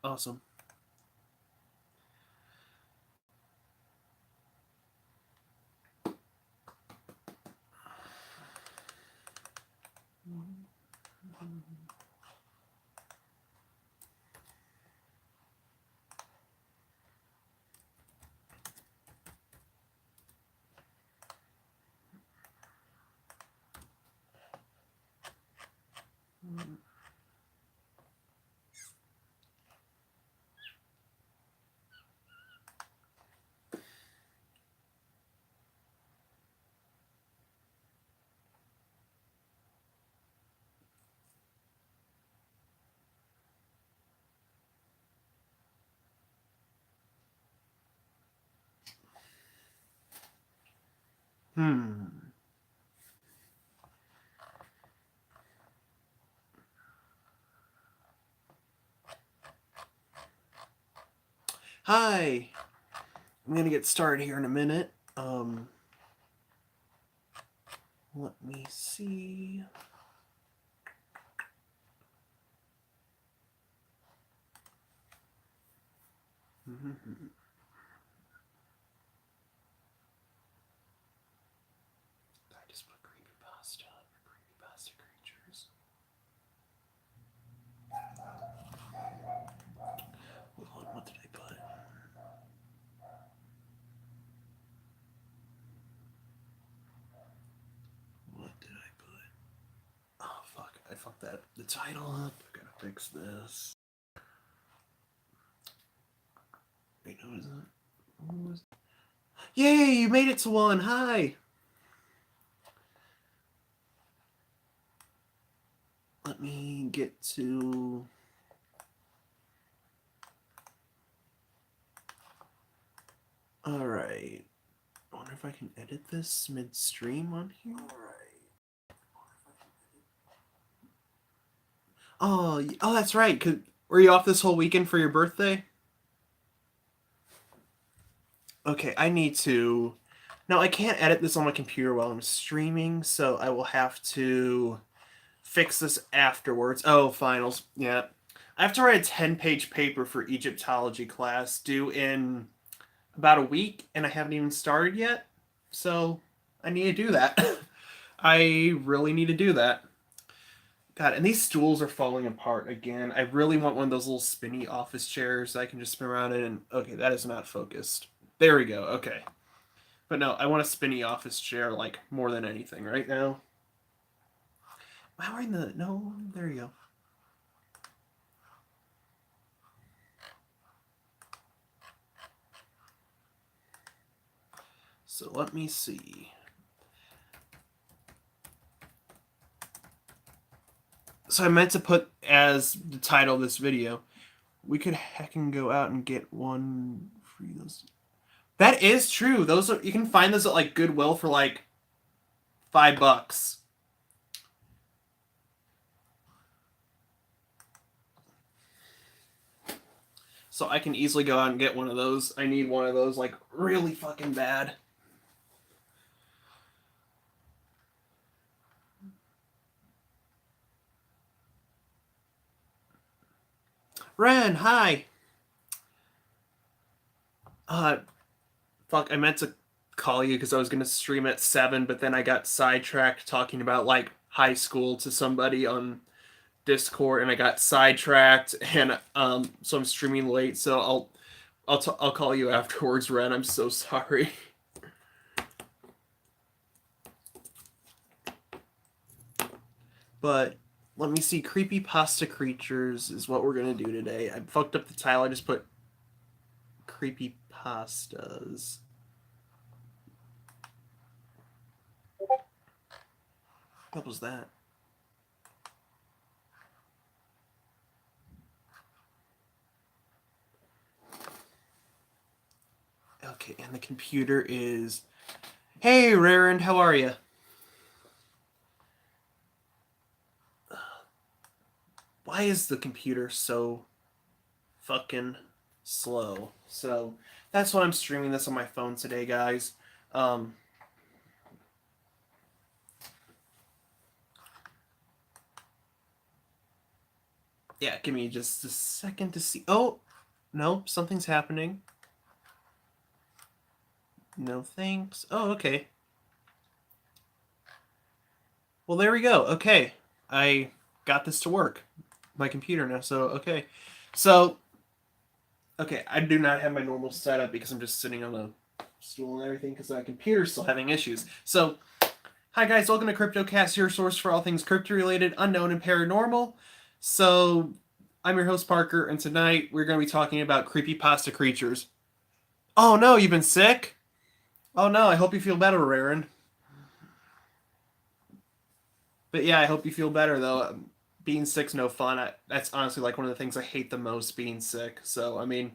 Awesome. Hi. I'm gonna get started here in a minute. Let me see. I just put Creepypasta for Creepypasta creatures. Hold on, what did I put? What did I put? Oh fuck, I fucked that the title up. I gotta fix this. Wait, no, is that? What was it? Yay, you made it to one. Hi. Let me get to. All right. I wonder if I can edit this midstream on here. All right. Oh, that's right. Were you off this whole weekend for your birthday? Okay, I need to. No, I can't edit this on my computer while I'm streaming, so I will have to fix this afterwards. Oh, finals. Yeah. I have to write a 10-page paper for Egyptology class due in about a week, and I haven't even started yet. So I need to do that. I really need to do that. God, and these stools are falling apart again. I really want one of those little spinny office chairs that I can just spin around in. And okay, that is not focused. There we go. Okay. But no, I want a spinny office chair like more than anything right now. Am I wearing the no? There you go. So let me see. So I meant to put as the title of this video. We could heckin' go out and get one free. Those. That is true. Those are, you can find those at like Goodwill for like $5. So I can easily go out and get one of those. I need one of those like really fucking bad. Ren, hi. Fuck, I meant to call you because I was gonna stream at 7, but then I got sidetracked talking about like high school to somebody on Discord, and I got sidetracked, and so I'm streaming late. So I'll call you afterwards, Ren. I'm so sorry. But let me see. Creepypasta creatures is what we're gonna do today. I fucked up the title. I just put Creepypastas. What was that? Okay, and the computer is. Hey, Raren, how are you? Why is the computer so fucking slow? So that's why I'm streaming this on my phone today, guys. Yeah, give me just a second to see. Oh, no, something's happening. No thanks. Oh, okay. Well, there we go. Okay. I got this to work. My computer now, so okay. So, okay, I do not have my normal setup because I'm just sitting on a stool and everything because my computer's still having issues. So, hi guys, welcome to Cryptocast, your source for all things crypto related, unknown, and paranormal. So, I'm your host Parker, and tonight we're going to be talking about creepypasta creatures. Oh no, you've been sick? Oh no, I hope you feel better, Raren. But yeah, I hope you feel better though. Being sick's no fun. That's honestly like one of the things I hate the most, being sick. So I mean,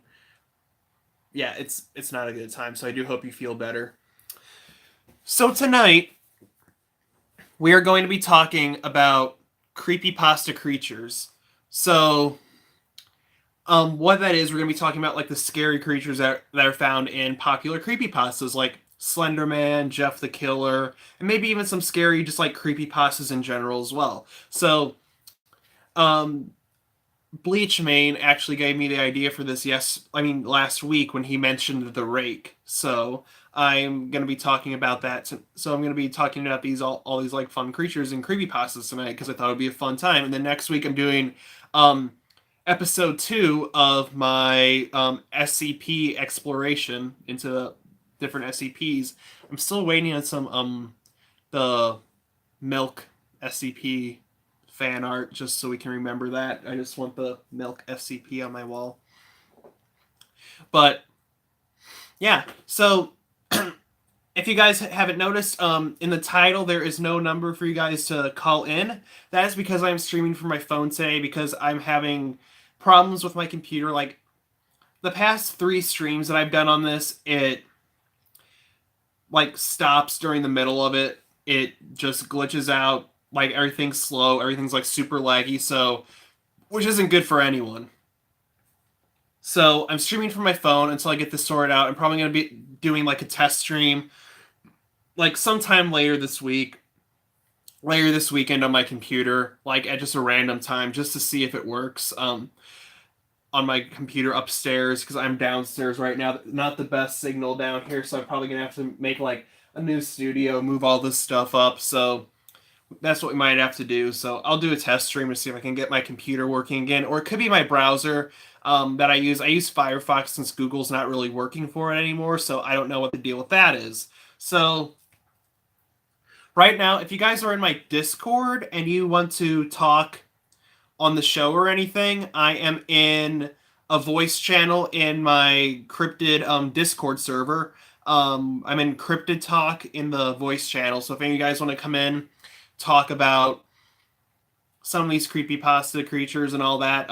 yeah, it's not a good time. So I do hope you feel better. So tonight we are going to be talking about creepypasta creatures. So what that is, we're going to be talking about like the scary creatures that are found in popular creepypastas like Slender Man, Jeff the Killer, and maybe even some scary just like creepypastas in general as well. So um Bleach Main actually gave me the idea for this. Last week when he mentioned the rake. So I'm going to be talking about that. So I'm going to be talking about all these like fun creatures and creepypastas tonight because I thought it would be a fun time. And then next week I'm doing um, episode 2 of my SCP exploration into the different SCPs. I'm still waiting on some the milk SCP fan art just so we can remember that. I just want the milk FCP on my wall. But yeah, so if you guys haven't noticed, in the title there is no number for you guys to call in. That is because I'm streaming from my phone today because I'm having problems with my computer. Like the past 3 streams that I've done on this, it like stops during the middle of it. It just glitches out. Like everything's slow. Everything's like super laggy. So which isn't good for anyone. So I'm streaming from my phone until I get this sorted out. I'm probably going to be doing like a test stream like sometime later this weekend on my computer, like at just a random time, just to see if it works on my computer upstairs because I'm downstairs right now. Not the best signal down here, so I'm probably going to have to make like a new studio, move all this stuff up. So that's what we might have to do. So I'll do a test stream to see if I can get my computer working again, or it could be my browser that I use. I use Firefox since Google's not really working for it anymore, so I don't know what the deal with that is. So right now, if you guys are in my Discord and you want to talk on the show or anything, I am in a voice channel in my cryptid Discord server. I'm in Cryptid Talk in the voice channel, so if any of you guys want to come in, talk about some of these creepypasta creatures and all that,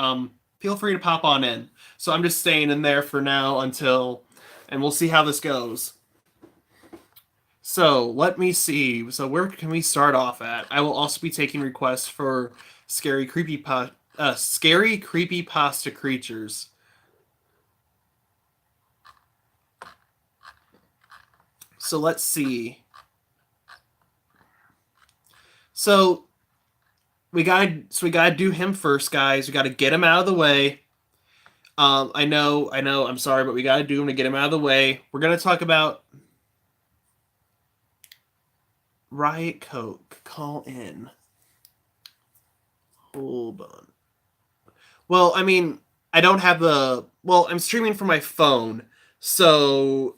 feel free to pop on in. So I'm just staying in there for now and we'll see how this goes. So let me see. So where can we start off at? I will also be taking requests for scary creepypasta creatures. So let's see. So we gotta do him first, guys. We gotta get him out of the way. I know. I'm sorry, but we gotta do him to get him out of the way. We're gonna talk about Riot Coke. Call in. Hold on. Well, I mean, I don't have the. Well, I'm streaming from my phone. So,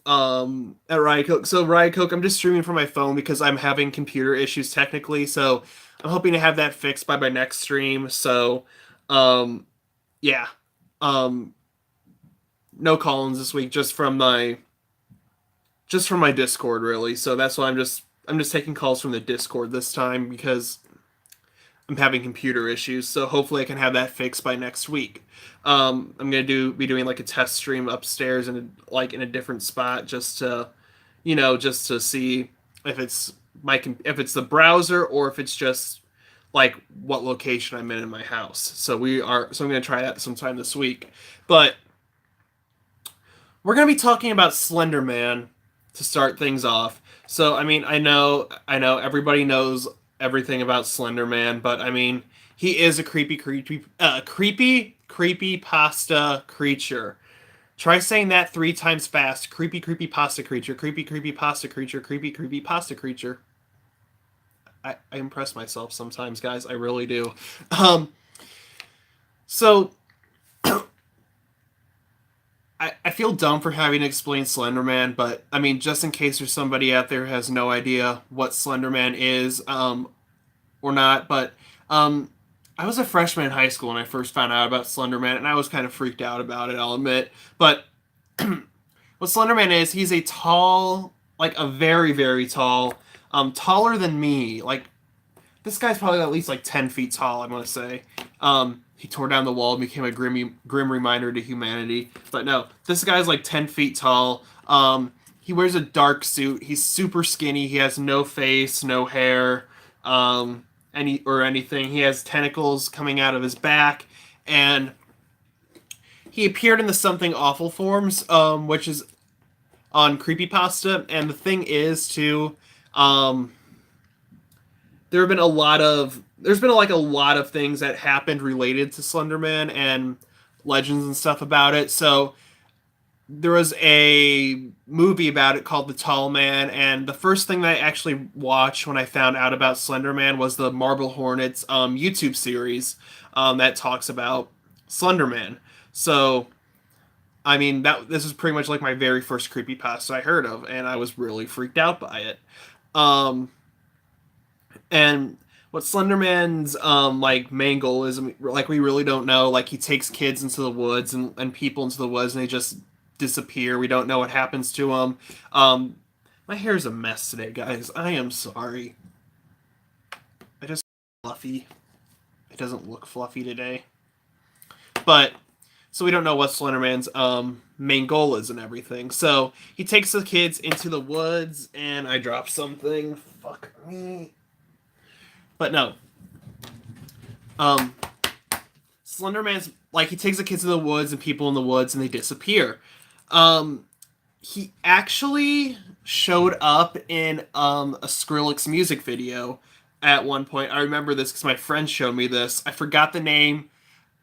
at Riot Coke. So, Riot Coke, I'm just streaming from my phone because I'm having computer issues technically. So, I'm hoping to have that fixed by my next stream. So, yeah. Um, no call-ins this week, just from my Discord, really. So that's why I'm just taking calls from the Discord this time because I'm having computer issues, so hopefully I can have that fixed by next week. I'm gonna be doing like a test stream upstairs and like in a different spot just to, just to see if it's if it's the browser or if it's just like what location I'm in my house. So I'm gonna try that sometime this week. But we're gonna be talking about Slender Man to start things off. So I mean, I know everybody knows everything about Slender Man, but I mean, He is a creepy pasta creature. Try saying that 3 times fast. Creepy pasta creature. Creepy pasta creature. Creepy pasta creature. I impress myself sometimes, guys. I really do. Um, so I feel dumb for having to explain Slenderman, but I mean, just in case there's somebody out there who has no idea what Slenderman is, or not, but um, I was a freshman in high school when I first found out about Slenderman, and I was kind of freaked out about it, I'll admit. But what Slenderman is, he's a tall, like a very, very tall, taller than me. Like, this guy's probably at least like 10 feet tall, I'm going to say. He tore down the wall and became a grim reminder to humanity. But no, this guy's like 10 feet tall. He wears a dark suit. He's super skinny. He has no face, no hair, anything. He has tentacles coming out of his back. And he appeared in the Something Awful forums, which is on Creepypasta. And the thing is, too, there have been there's been like a lot of things that happened related to Slenderman and legends and stuff about it. So there was a movie about it called The Tall Man, and the first thing that I actually watched when I found out about Slenderman was the Marble Hornets YouTube series that talks about Slenderman. So I mean, this is pretty much like my very first creepypasta I heard of, and I was really freaked out by it. Um, and what Slenderman's like main goal is, like, we really don't know. Like, he takes kids into the woods and people into the woods, and they just disappear. We don't know what happens to them. My hair's a mess today, guys. I am sorry. I just fluffy. It doesn't look fluffy today. But so we don't know what Slenderman's main goal is and everything. So he takes the kids into the woods, and I dropped something. Fuck me. But no. Slenderman's like, he takes the kids to the woods and people in the woods, and they disappear. He actually showed up in a Skrillex music video at one point. I remember this because my friend showed me this. I forgot the name.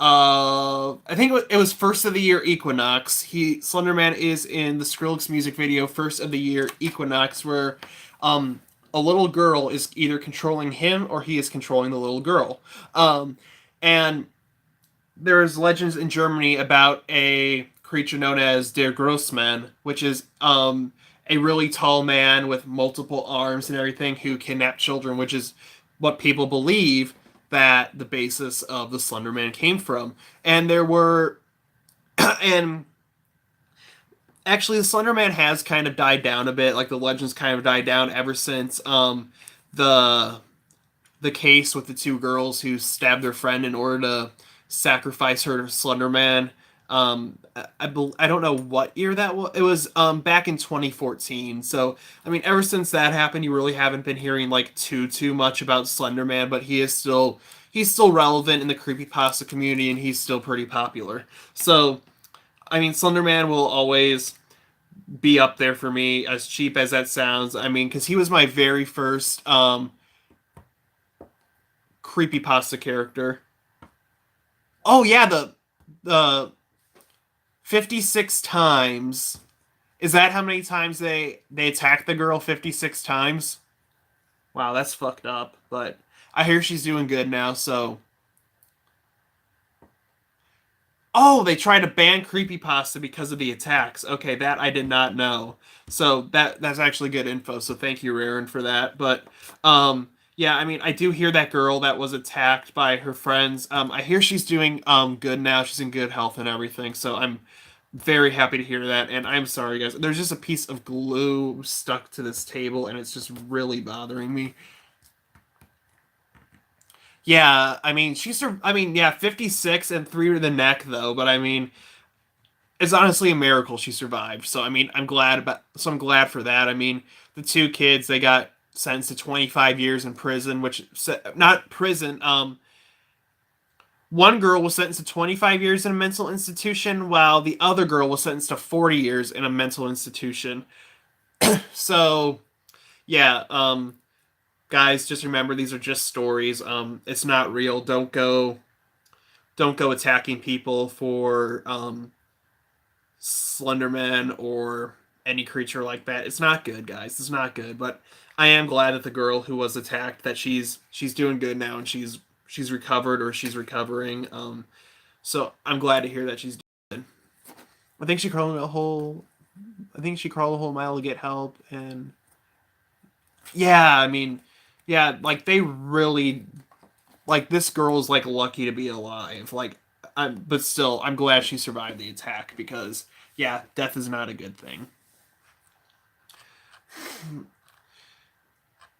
I think it was First of the Year Equinox. Slenderman is in the Skrillex music video First of the Year Equinox, where a little girl is either controlling him or he is controlling the little girl. And there's legends in Germany about a creature known as Der Grossman, which is a really tall man with multiple arms and everything who kidnapped children, which is what people believe that the basis of the Slenderman came from. And there were and actually the Slenderman has kind of died down a bit. Like, the legends kind of died down ever since the case with the 2 girls who stabbed their friend in order to sacrifice her to Slenderman. I don't know what year that was. It was back in 2014. So I mean, ever since that happened, you really haven't been hearing like too much about Slenderman, but he's still relevant in the creepypasta community, and he's still pretty popular. So I mean, Slenderman will always be up there for me, as cheap as that sounds. I mean, because he was my very first creepypasta character. Oh yeah, the 56 times. Is that how many times they attacked the girl? 56 times? Wow, that's fucked up. But I hear she's doing good now, so. Oh, they tried to ban Creepypasta because of the attacks. Okay, that I did not know. So that's actually good info, so thank you, Raren, for that. But yeah, I mean, I do hear that girl that was attacked by her friends. I hear she's doing good now. She's in good health and everything, so I'm very happy to hear that. And I'm sorry, guys. There's just a piece of glue stuck to this table, and it's just really bothering me. Yeah, I mean, yeah, 56 and 3 to the neck, though. But I mean, it's honestly a miracle she survived. So I mean, I'm glad for that. I mean, the 2 kids, they got sentenced to 25 years in prison, which, not prison. One girl was sentenced to 25 years in a mental institution, while the other girl was sentenced to 40 years in a mental institution. So yeah, guys, just remember these are just stories. It's not real. Don't go attacking people for Slenderman or any creature like that. It's not good, guys. It's not good. But I am glad that the girl who was attacked, that she's doing good now, and she's recovered, or she's recovering. So I'm glad to hear that she's doing good. I think she crawled a whole I think she crawled a whole mile to get help, and yeah, I mean, yeah, like they really, like, this girl's like lucky to be alive. Like, but still, I'm glad she survived the attack, because yeah, death is not a good thing.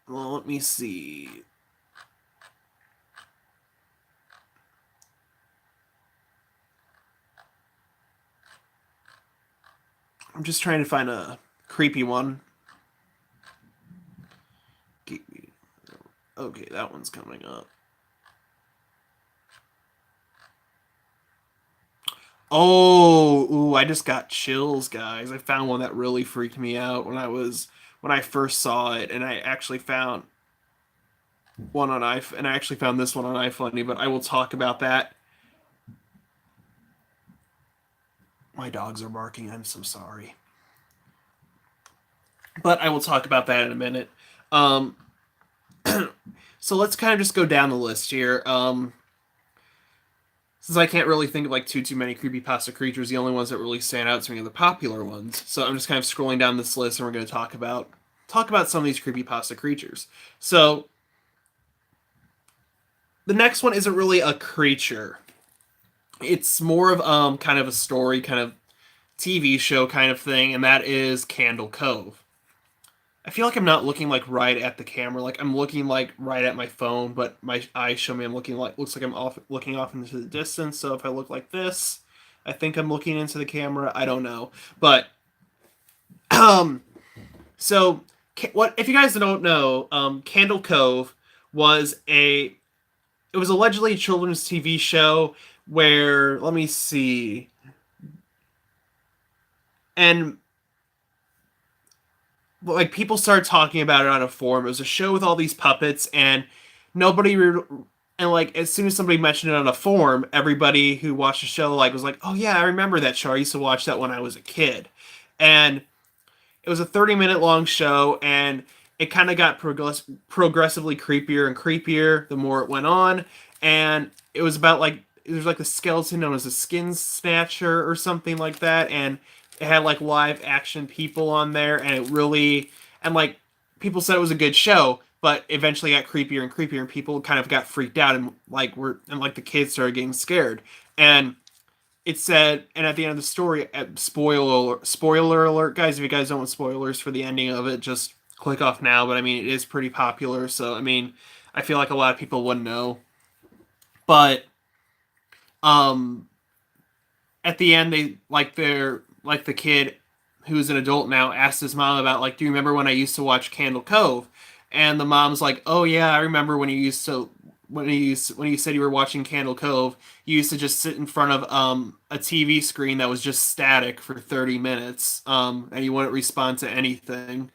Well, let me see. I'm just trying to find a creepy one. Okay, that one's coming up. Oh, ooh, I just got chills, guys. I found one that really freaked me out when I first saw it, and I actually found one on iPhone, and I actually found this one on iPhone, but I will talk about that. My dogs are barking. I'm so sorry. But I will talk about that in a minute. Um, so let's kind of just go down the list here. Since I can't really think of like too many creepypasta creatures, the only ones that really stand out to me are the popular ones. So I'm just kind of scrolling down this list, and we're going to talk about some of these creepypasta creatures. So the next one isn't really a creature. It's more of kind of a story, kind of TV show kind of thing, and that is Candle Cove. I feel like I'm not looking like right at the camera. Like I'm looking like right at my phone, but my eyes show me I'm looking like, looks like I'm off looking off into the distance. So if I look like this, I think I'm looking into the camera. I don't know. But um so what if you guys don't know, Candle Cove was a it was allegedly a children's TV show where, let me see. And like people started talking about it on a forum. It was a show with all these puppets, and nobody re- and like as soon as somebody mentioned it on a forum, everybody who watched the show like was like, "Oh yeah, I remember that show. I used to watch that when I was a kid." And it was a 30-minute long show, and it kind of got progressively creepier and creepier the more it went on. And it was about like there's like the skeleton known as a skin snatcher or something like that, and it had like live action people on there, and it really and like people said it was a good show, but eventually got creepier and creepier, and people kind of got freaked out, and like the kids started getting scared. And it said, and at the end of the story, spoiler alert, guys, if you guys don't want spoilers for the ending of it, just click off now. But I mean, it is pretty popular, so I mean, I feel like a lot of people wouldn't know. But um, at the end, they're like the kid who's an adult now asked his mom about like, do you remember when I used to watch Candle Cove? And the mom's like, oh yeah, I remember when you used to when you said you were watching Candle Cove, you used to just sit in front of a TV screen that was just static for 30 minutes, and you wouldn't respond to anything.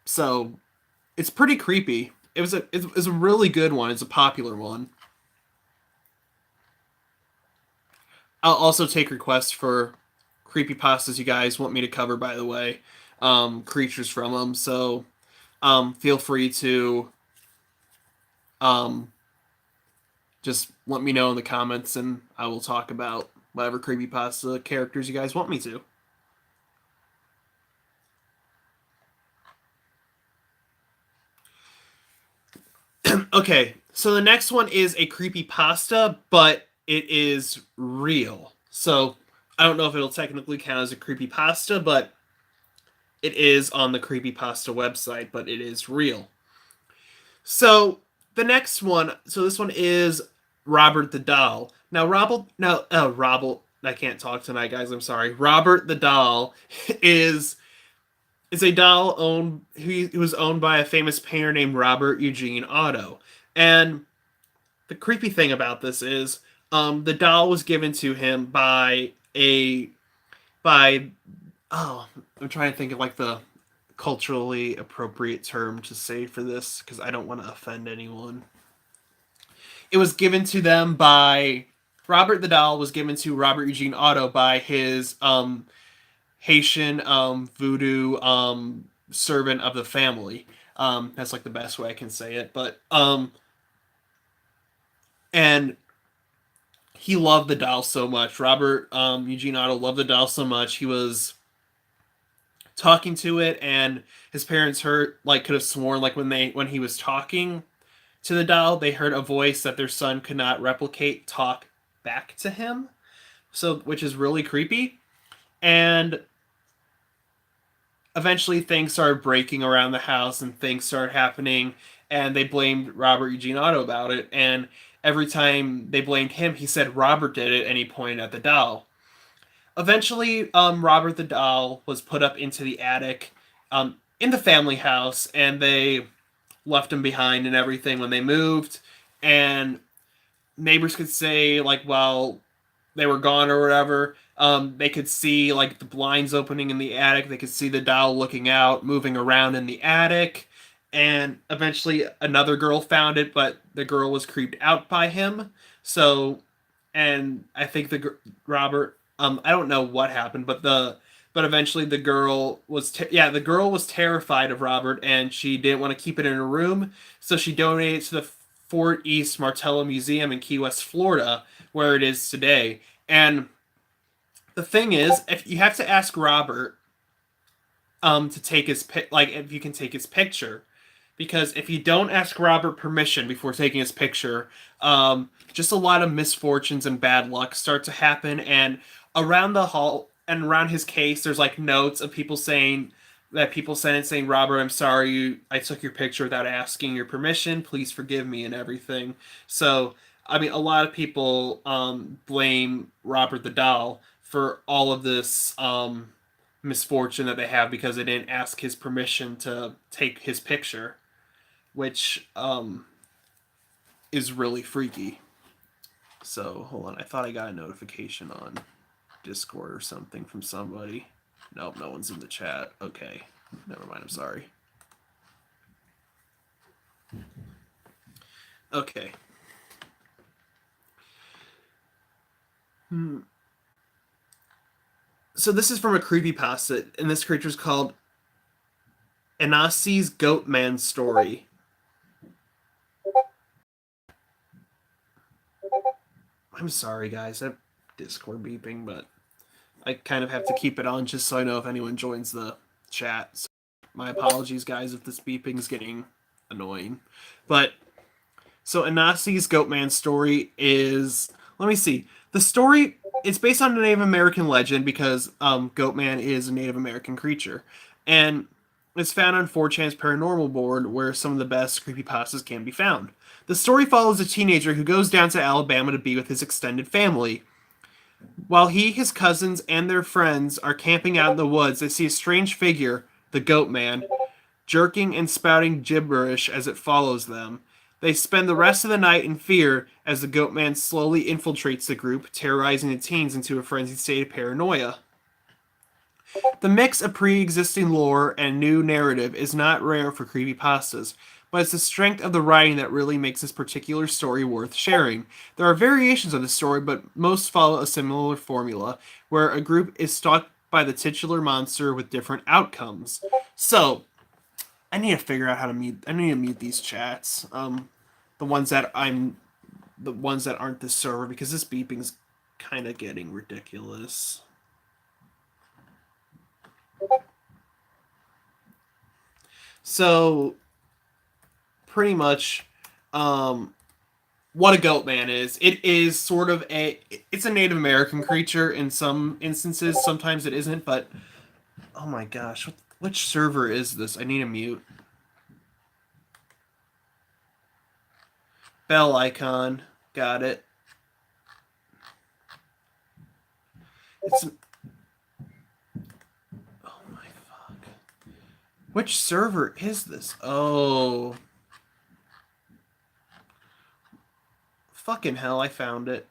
So it's pretty creepy. It was a really good one. It's a popular one. I'll also take requests for creepy pastas you guys want me to cover, by the way, creatures from them. So feel free to um, just let me know in the comments, and I will talk about whatever creepypasta characters you guys want me to. Okay, so the next one is a creepypasta, but it is real. So I don't know if it'll technically count as a creepypasta, but it is on the creepypasta website, but it is real. So the next one, so this one is Robert the Doll. Robert, I can't talk tonight, guys. I'm sorry. Robert the Doll is is a doll who was owned by a famous painter named Robert Eugene Otto. And the creepy thing about this is, the doll was given to him by a by oh, I'm trying to think of like culturally appropriate term to say for this because I don't want to offend anyone. It was given to them by Robert the Doll was given to Robert Eugene Otto by his Haitian voodoo servant of the family. That's like the best way I can say it. But and he loved the doll so much. Robert Eugene Otto loved the doll so much. He was talking to it, and his parents heard like could have sworn like when he was talking to the doll, they heard a voice that their son could not replicate talk back to him. So which is really creepy. And eventually things started breaking around the house and things started happening, and they blamed Robert Eugene Otto about it. And every time they blamed him, he said Robert did it, and he pointed at the doll. Eventually, Robert the doll was put up into the attic in the family house, and they left him behind and everything when they moved. And neighbors could say like, well, they were gone or whatever. They could see like the blinds opening in the attic. They could see the doll looking out, moving around in the attic. And eventually another girl found it, but the girl was creeped out by him. So, and I think Robert, I don't know what happened, but eventually the girl was the girl was terrified of Robert, and she didn't want to keep it in her room, so she donated it to the Fort East Martello Museum in Key West, Florida, where it is today. And the thing is, if you have to ask Robert to take his like if you can take his picture, because if you don't ask Robert permission before taking his picture, just a lot of misfortunes and bad luck start to happen. And around the hall and around his case, there's like notes of people saying that people sent it saying, Robert, I'm sorry I took your picture without asking your permission. Please forgive me and everything. So, I mean, a lot of people blame Robert the doll for all of this misfortune that they have because they didn't ask his permission to take his picture, which is really freaky. So, hold on. I thought I got a notification on Discord or something from somebody. Nope, no one's in the chat. Okay. Never mind, I'm sorry. Okay. So this is from a creepypasta, and this creature is called Anasi's Goatman Story. I'm sorry, guys. I have Discord beeping, but I kind of have to keep it on just so I know if anyone joins the chat. So my apologies, guys, if this beeping is getting annoying. But so Anasi's Goatman Story is, let me see. The story, it's based on a Native American legend because Goatman is a Native American creature. And it's found on 4chan's Paranormal Board, where some of the best creepypastas can be found. The story follows a teenager who goes down to Alabama to be with his extended family. While he, his cousins, and their friends are camping out in the woods, they see a strange figure, the Goatman, jerking and spouting gibberish as it follows them. They spend the rest of the night in fear as the Goatman slowly infiltrates the group, terrorizing the teens into a frenzied state of paranoia. The mix of pre-existing lore and new narrative is not rare for creepypastas, but it's the strength of the writing that really makes this particular story worth sharing. There are variations of the story, but most follow a similar formula, where a group is stalked by the titular monster with different outcomes. So, I need to figure out how to mute. I need to mute these chats. The ones that aren't this server, because this beeping's kind of getting ridiculous. So, pretty much, what a Goatman is. It is sort of it's a Native American creature in some instances. Sometimes it isn't, but oh my gosh, which server is this? I need a mute. Bell icon, got it. It's oh my fuck. Which server is this? Oh. Fucking hell, I found it.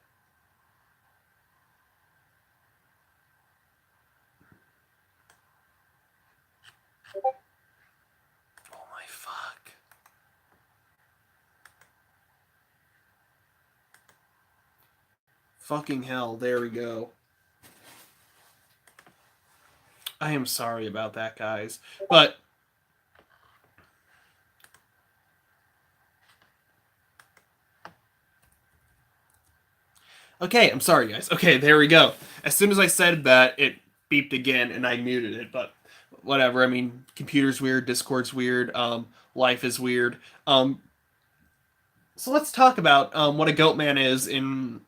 Fucking hell, there we go. I am sorry about that, guys. But okay, I'm sorry, guys. Okay, there we go. As soon as I said that, it beeped again, and I muted it. But whatever. I mean, computer's weird, Discord's weird, life is weird. So let's talk about what a goat man is in.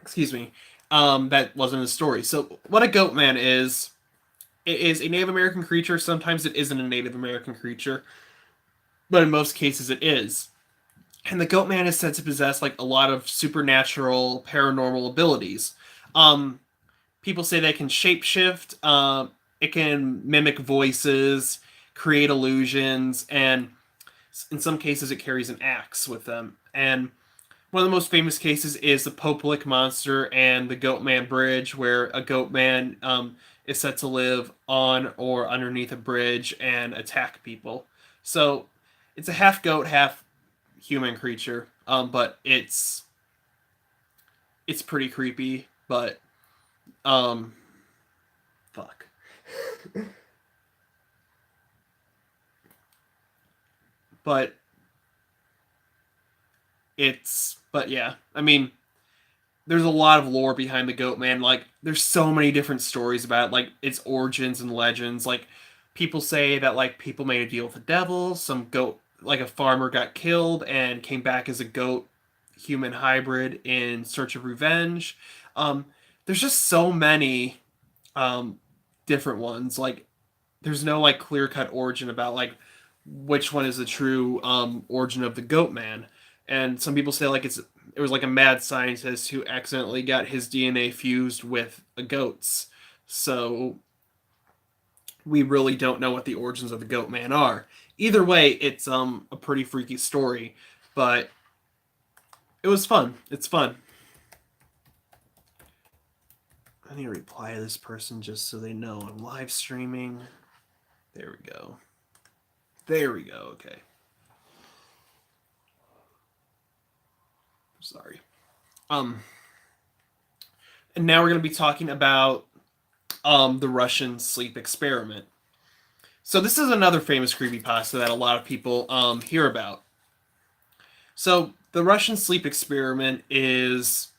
Excuse me. That wasn't a story. So what a goat man is, it is a Native American creature. Sometimes it isn't a Native American creature, but in most cases it is. And the goat man is said to possess like a lot of supernatural, paranormal abilities. Um, People say they can shapeshift. It can mimic voices, create illusions, and in some cases it carries an axe with them. And one of the most famous cases is the Popelik monster and the Goatman Bridge, where a goatman is said to live on or underneath a bridge and attack people. So it's a half goat, half human creature, but it's pretty creepy. But um, fuck. But but yeah, I mean, there's a lot of lore behind the goat man. Like there's so many different stories about it, like its origins and legends. Like people say that like people made a deal with the devil, some goat, like a farmer got killed and came back as a goat human hybrid in search of revenge. um there's just so many um different ones. Like there's no like clear cut origin about like which one is the true origin of the goat man. And some people say like it was like a mad scientist who accidentally got his DNA fused with a goat's. So we really don't know what the origins of the goat man are. Either way, it's a pretty freaky story, but it was fun. It's fun. I need to reply to this person just so they know I'm live streaming. There we go. There we go. Okay. Sorry. And now we're going to be talking about the Russian sleep experiment. So this is another famous creepypasta that a lot of people hear about. So the Russian sleep experiment is...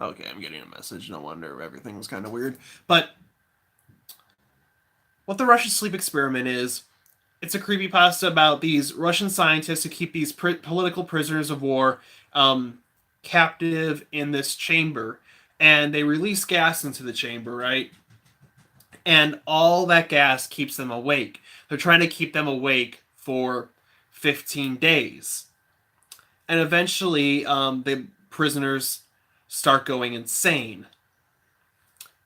Okay, I'm getting a message. No wonder everything was kind of weird. But what the Russian sleep experiment is, it's a creepypasta about these Russian scientists who keep these political prisoners of war captive in this chamber, and they release gas into the chamber, right? And all that gas keeps them awake. They're trying to keep them awake for 15 days. And eventually, the prisoners start going insane.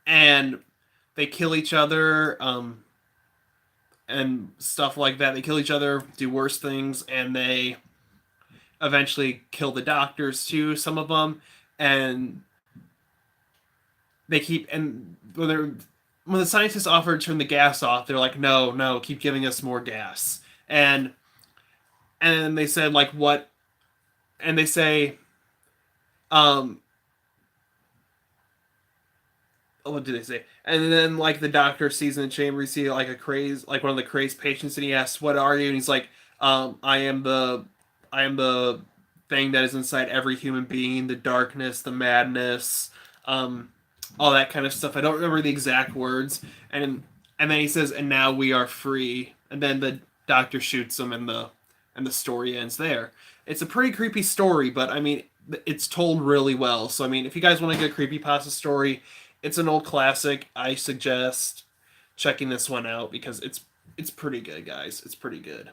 And they kill each other, and stuff like that. They kill each other, do worse things, and they eventually kill the doctors too, some of them. And they keep, and when the scientists offer to turn the gas off, they're like, no, no, keep giving us more gas. And they said like, what? And they say, um what do they say? And then like the doctor sees in the chamber, you see like a crazed, like one of the crazed patients, and he asks, "What are you?" And he's like, I am the thing that is inside every human being, the darkness, the madness, um, all that kind of stuff." I don't remember the exact words. And then he says, "And now we are free." And then the doctor shoots him, and the story ends there. It's a pretty creepy story, but I mean, it's told really well. So I mean, if you guys want a good creepypasta story, it's an old classic. I suggest checking this one out because it's pretty good, guys. It's pretty good.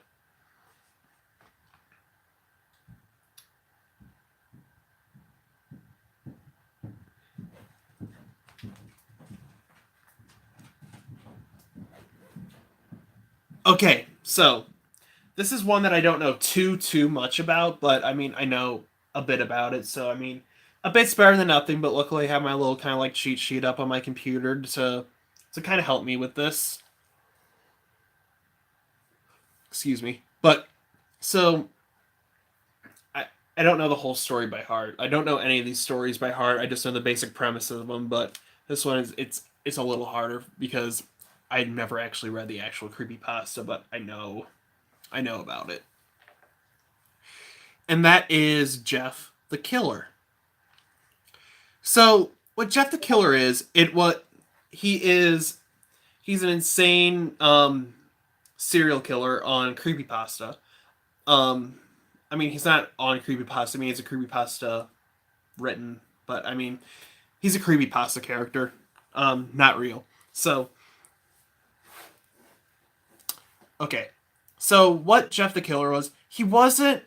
Okay, so this is one that I don't know too much about, but I mean I know a bit about it. So I mean, a bit's better than nothing. But luckily, I have my little kind of like cheat sheet up on my computer to kind of help me with this. Excuse me. But so I don't know the whole story by heart. I don't know any of these stories by heart. I just know the basic premises of them. But this one is it's a little harder because I never actually read the actual creepypasta, but I know about it. And that is Jeff the Killer. So what Jeff the Killer is, it what he is he's an insane serial killer on Creepypasta. Um I mean he's not on Creepypasta, I mean it's a Creepypasta written, but I mean he's a Creepypasta character. Not real. So okay. So what Jeff the Killer was, he wasn't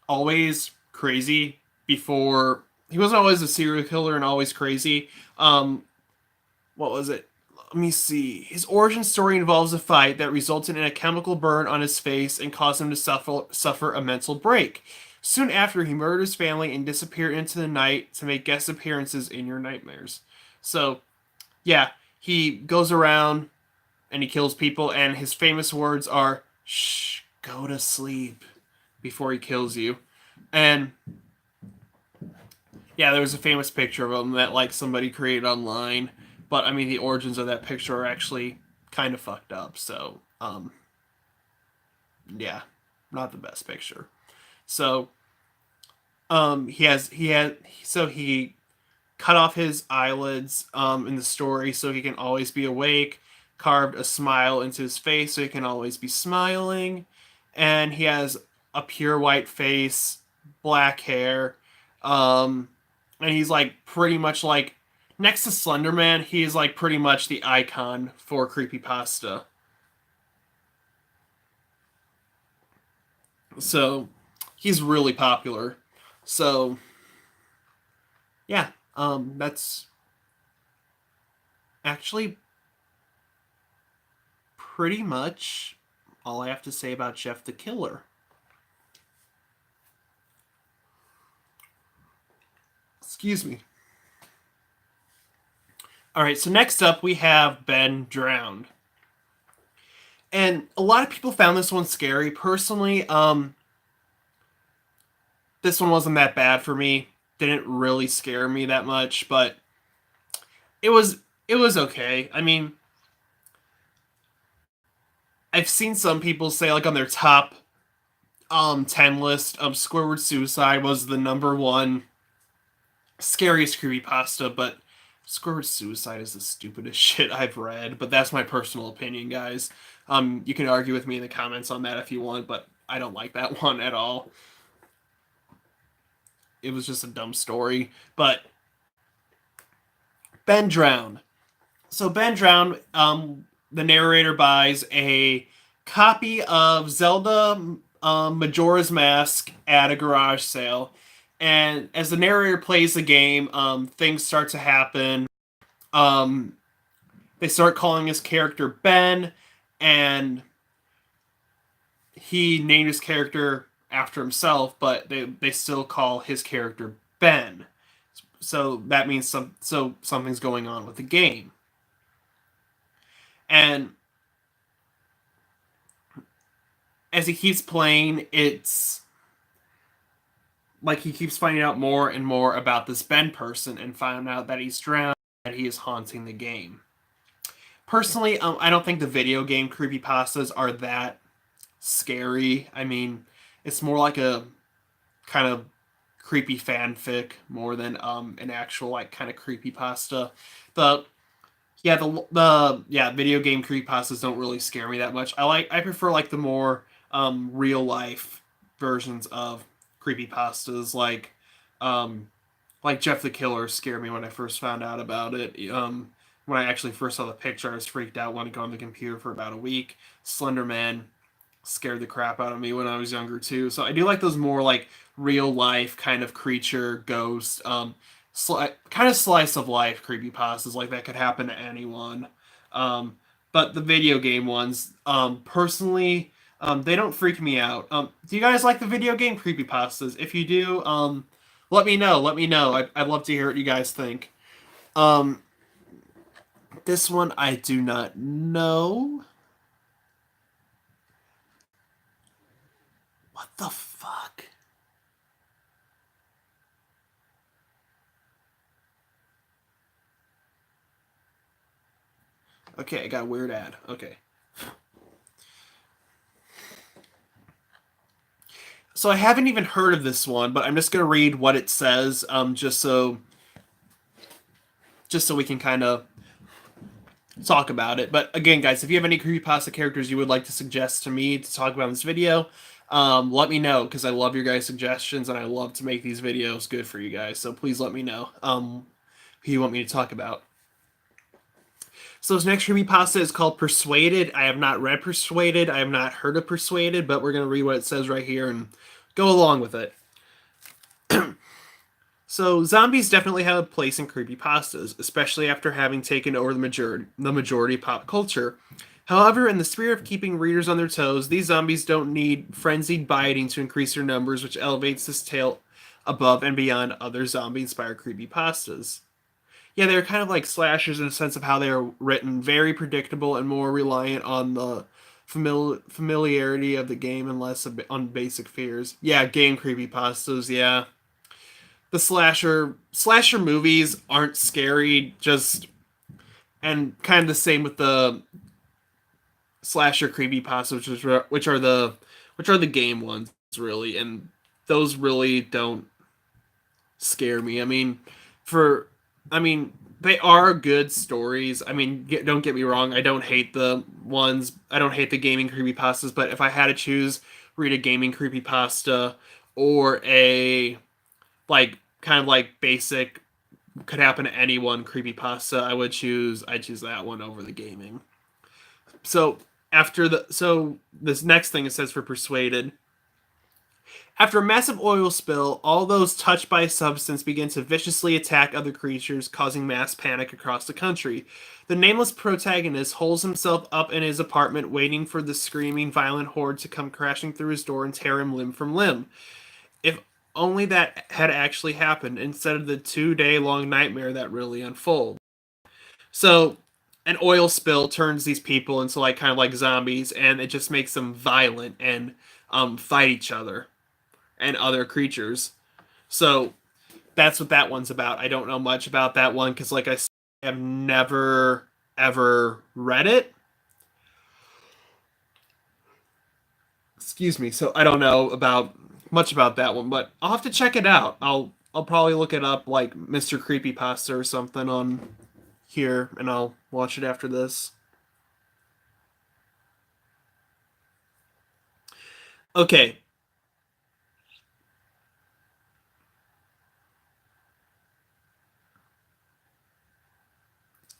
always crazy before he wasn't always a serial killer and always crazy. What was it? Let me see. His origin story involves a fight that resulted in a chemical burn on his face and caused him to suffer a mental break. Soon after, he murdered his family and disappeared into the night to make guest appearances in your nightmares. So, yeah, he goes around and he kills people, and his famous words are, "Shh, go to sleep," before he kills you. And yeah, there was a famous picture of him that like somebody created online, but I mean the origins of that picture are actually kind of fucked up. So, yeah, not the best picture. So, he had so he cut off his eyelids in the story so he can always be awake, carved a smile into his face so he can always be smiling, and he has a pure white face, black hair, um, and he's like pretty much like next to Slenderman, he's like pretty much the icon for creepypasta. So he's really popular. So yeah, that's actually pretty much all I have to say about Jeff the Killer. Excuse me. All right, so next up we have Ben Drowned. And a lot of people found this one scary. Personally, this one wasn't that bad for me. Didn't really scare me that much, but it was it was okay. I mean, I've seen some people say like on their top 10 list, Squidward Suicide was the number one scariest creepypasta, but Squidward Suicide is the stupidest shit I've read, but that's my personal opinion, guys. You can argue with me in the comments on that if you want, but I don't like that one at all. It was just a dumb story. But Ben Drowned. So Ben Drowned, the narrator buys a copy of Zelda Majora's Mask at a garage sale. And as the narrator plays the game, things start to happen. Um, they start calling his character Ben, and he named his character after himself, but they still call his character Ben. So that means something's going on with the game. And as he keeps playing, it's like he keeps finding out more and more about this Ben person and finding out that he's drowned, that he is haunting the game. Personally, I don't think the video game creepypastas are that scary. I mean, it's more like a kind of creepy fanfic more than an actual like kind of creepypasta. The video game creepypastas don't really scare me that much. I prefer like the more real life versions of creepypastas like Jeff the Killer scared me when I first found out about it. When I actually first saw the picture, I was freaked out. Wanted to go on the computer for about a week. Slender Man scared the crap out of me when I was younger too. So I do like those more like real life kind of creature ghost, kind of slice of life creepypastas like that could happen to anyone. But the video game ones, personally, they don't freak me out. Do you guys like the video game creepypastas? If you do, let me know. Let me know. I'd love to hear what you guys think. Um, this one I do not know. What the fuck? Okay, I got a weird ad. Okay. So I haven't even heard of this one, but I'm just gonna read what it says, just so we can kind of talk about it. But again, guys, if you have any creepypasta characters you would like to suggest to me to talk about in this video, let me know because I love your guys' suggestions and I love to make these videos good for you guys. So please let me know who you want me to talk about. So this next creepypasta is called Persuaded. I have not read Persuaded. I have not heard of Persuaded, but we're gonna read what it says right here and go along with it. So zombies definitely have a place in creepypastas, especially after having taken over the majority of pop culture. However, in the spirit of keeping readers on their toes, these zombies don't need frenzied biting to increase their numbers, which elevates this tale above and beyond other zombie-inspired creepypastas. Yeah, they're kind of like slashers in the sense of how they are written, very predictable and more reliant on the familiarity of the game and less on basic fears. Yeah, game creepypastas. Yeah, the slasher movies aren't scary, just and kind of the same with the slasher creepypasta, which are the game ones really, and those really don't scare me. For I mean they are good stories. Don't get me wrong. I don't hate the gaming creepypastas, but if I had to choose, read a gaming creepypasta or a like kind of like basic could happen to anyone creepypasta, I'd choose that one over the gaming. So this next thing it says for Persuaded. After a massive oil spill, all those touched by a substance begin to viciously attack other creatures, causing mass panic across the country. The nameless protagonist holds himself up in his apartment, waiting for the screaming, violent horde to come crashing through his door and tear him limb from limb. If only that had actually happened instead of the 2 day long nightmare that really unfolds. So, an oil spill turns these people into like kind of like zombies, and it just makes them violent and fight each other and other creatures. So that's what that one's about. I don't know much about that one because, like I said, I have never ever read it. Excuse me. So I don't know about much about that one, but I'll have to check it out. I'll probably look it up like Mr. Creepypasta or something on here, and I'll watch it after this. Okay,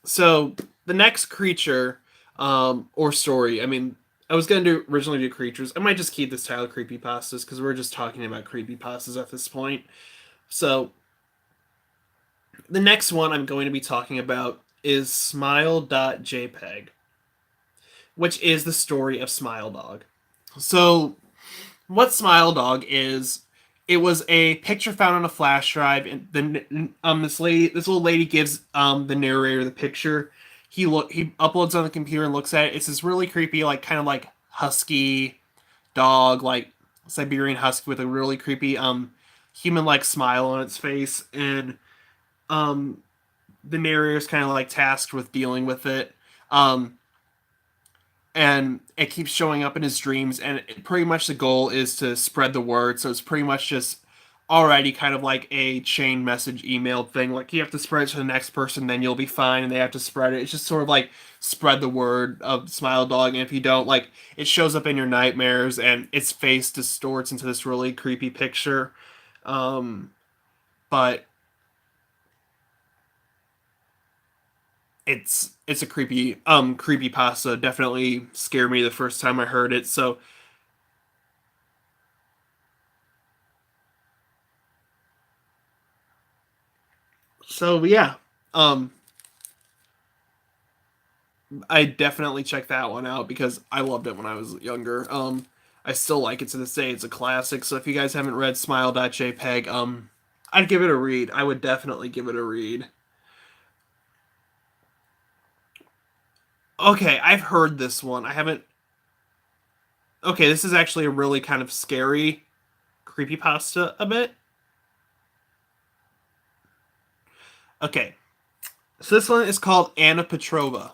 so the next creature or story. I was gonna do originally do creatures. I might just keep this title creepypastas because we're just talking about creepypastas at this point. So the next one I'm going to be talking about is smile.jpg, which is the story of Smile Dog. So what Smile Dog is, it was a picture found on a flash drive, and this little lady gives the narrator the picture. He uploads on the computer and looks at it. It's this really creepy, like kind of like husky dog, like Siberian husky with a really creepy human like smile on its face, and um the narrator's kind of like tasked with dealing with it. Um and it keeps showing up in his dreams, and pretty much the goal is to spread the word. So it's pretty much just already kind of like a chain message email thing, like you have to spread it to the next person, then you'll be fine, and they have to spread it. It's just sort of like spread the word of Smile Dog, and if you don't, like, it shows up in your nightmares and its face distorts into this really creepy picture. But it's a creepy pasta. Definitely scared me the first time I heard it. So yeah, um, I definitely checked that one out because I loved it when I was younger. I still like it to this day. It's a classic. So if you guys haven't read Smile.jpg, I'd give it a read. I would definitely give it a read. Okay, I've heard this one. I haven't. Okay, this is actually a really kind of scary creepypasta a bit. Okay, so this one is called Anna Petrova.